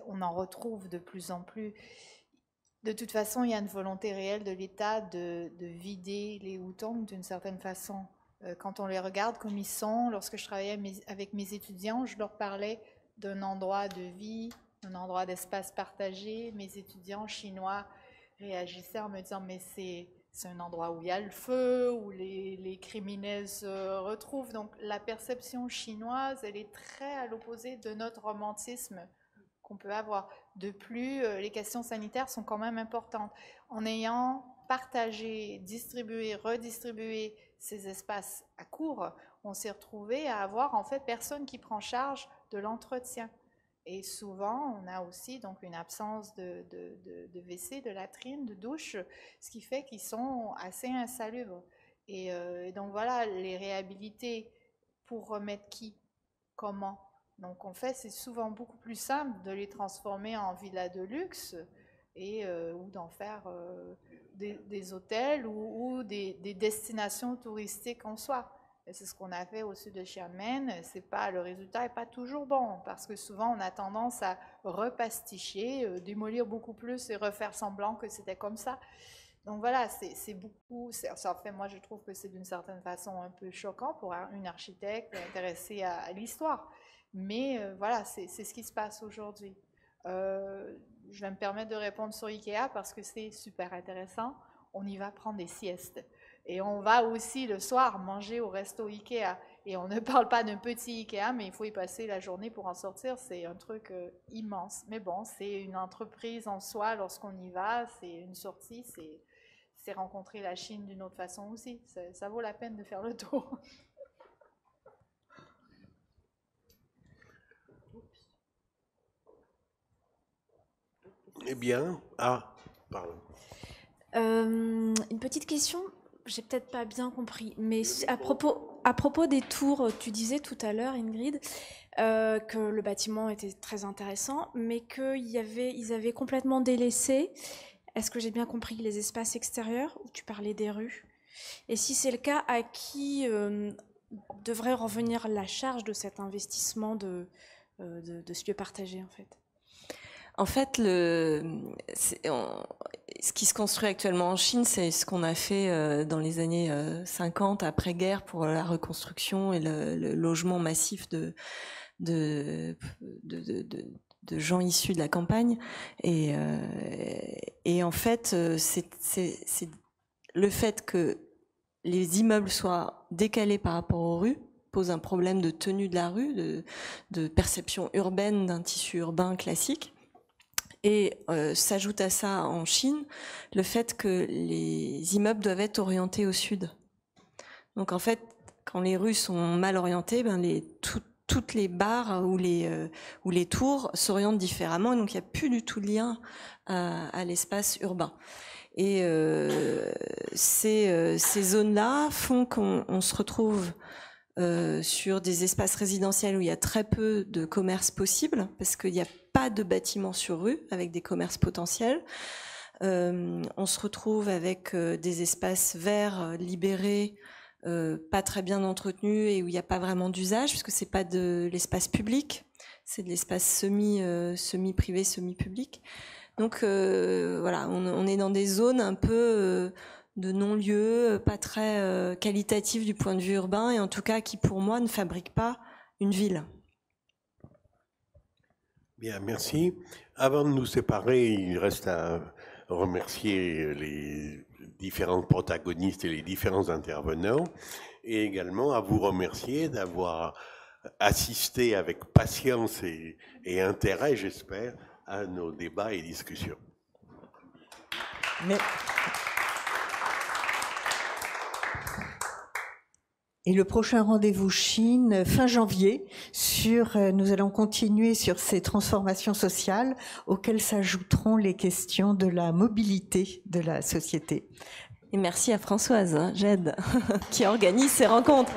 on en retrouve de plus en plus. De toute façon, il y a une volonté réelle de l'État de vider les Hutong d'une certaine façon. Quand on les regarde comme ils sont, lorsque je travaillais avec mes étudiants, je leur parlais d'un endroit de vie, un endroit d'espace partagé. Mes étudiants chinois réagissaient en me disant mais c'est un endroit où il y a le feu, où les criminels se retrouvent. Donc la perception chinoise, elle est très à l'opposé de notre romantisme qu'on peut avoir. De plus, les questions sanitaires sont quand même importantes. En ayant partagé, distribué, redistribué ces espaces à court, on s'est retrouvé à avoir en fait personne qui prend charge de l'entretien. Et souvent, on a aussi donc une absence de WC, de latrine, de douche, ce qui fait qu'ils sont assez insalubres. Et donc voilà, les réhabiliter pour remettre qui, comment. Donc en fait, c'est souvent beaucoup plus simple de les transformer en villas de luxe et ou d'en faire des hôtels ou des destinations touristiques en soi. C'est ce qu'on a fait au sud de Xiamen. Le résultat n'est pas toujours bon parce que souvent on a tendance à repasticher, démolir beaucoup plus et refaire semblant que c'était comme ça. Donc voilà, c'est beaucoup. En fait, moi je trouve que c'est d'une certaine façon un peu choquant pour une architecte intéressée à l'histoire. Mais voilà, c'est ce qui se passe aujourd'hui. Je vais me permettre de répondre sur Ikea parce que c'est super intéressant. On y va prendre des siestes. Et on va aussi le soir manger au resto Ikea. Et on ne parle pas d'un petit Ikea, mais il faut y passer la journée pour en sortir. C'est un truc immense. Mais bon, c'est une entreprise en soi lorsqu'on y va. C'est une sortie. C'est rencontrer la Chine d'une autre façon aussi. Ça vaut la peine de faire le tour. Eh bien, pardon. Une petite question, j'ai peut-être pas bien compris, mais à propos des tours, tu disais tout à l'heure, Ingrid, que le bâtiment était très intéressant, mais qu'ils avaient complètement délaissé, est-ce que j'ai bien compris, les espaces extérieurs, où tu parlais des rues? Et si c'est le cas, à qui devrait revenir la charge de cet investissement de ce lieu partagé, en fait? En fait, ce qui se construit actuellement en Chine, c'est ce qu'on a fait dans les années 50, après-guerre, pour la reconstruction et le logement massif de gens issus de la campagne. Et en fait, c'est le fait que les immeubles soient décalés par rapport aux rues pose un problème de tenue de la rue, de perception urbaine d'un tissu urbain classique. Et s'ajoute à ça, en Chine, le fait que les immeubles doivent être orientés au sud. Donc en fait, quand les rues sont mal orientées, toutes les barres ou les tours s'orientent différemment, et donc il n'y a plus du tout de lien à l'espace urbain. Et ces zones-là font qu'on se retrouve sur des espaces résidentiels où il y a très peu de commerces possibles, parce qu'il n'y a pas de bâtiments sur rue avec des commerces potentiels. On se retrouve avec des espaces verts libérés, pas très bien entretenus et où il n'y a pas vraiment d'usage, puisque c'est pas de l'espace public, c'est de l'espace semi-privé, semi-public. Donc voilà, on est dans des zones un peu de non-lieu, pas très qualitatifs du point de vue urbain, et en tout cas qui pour moi ne fabriquent pas une ville. Bien, merci. Avant de nous séparer, il reste à remercier les différents protagonistes et les différents intervenants, et également à vous remercier d'avoir assisté avec patience et intérêt, j'espère, à nos débats et discussions. Mais... Et le prochain rendez-vous Chine, fin janvier, nous allons continuer sur ces transformations sociales auxquelles s'ajouteront les questions de la mobilité de la société. Et merci à Françoise Jed qui organise ces rencontres.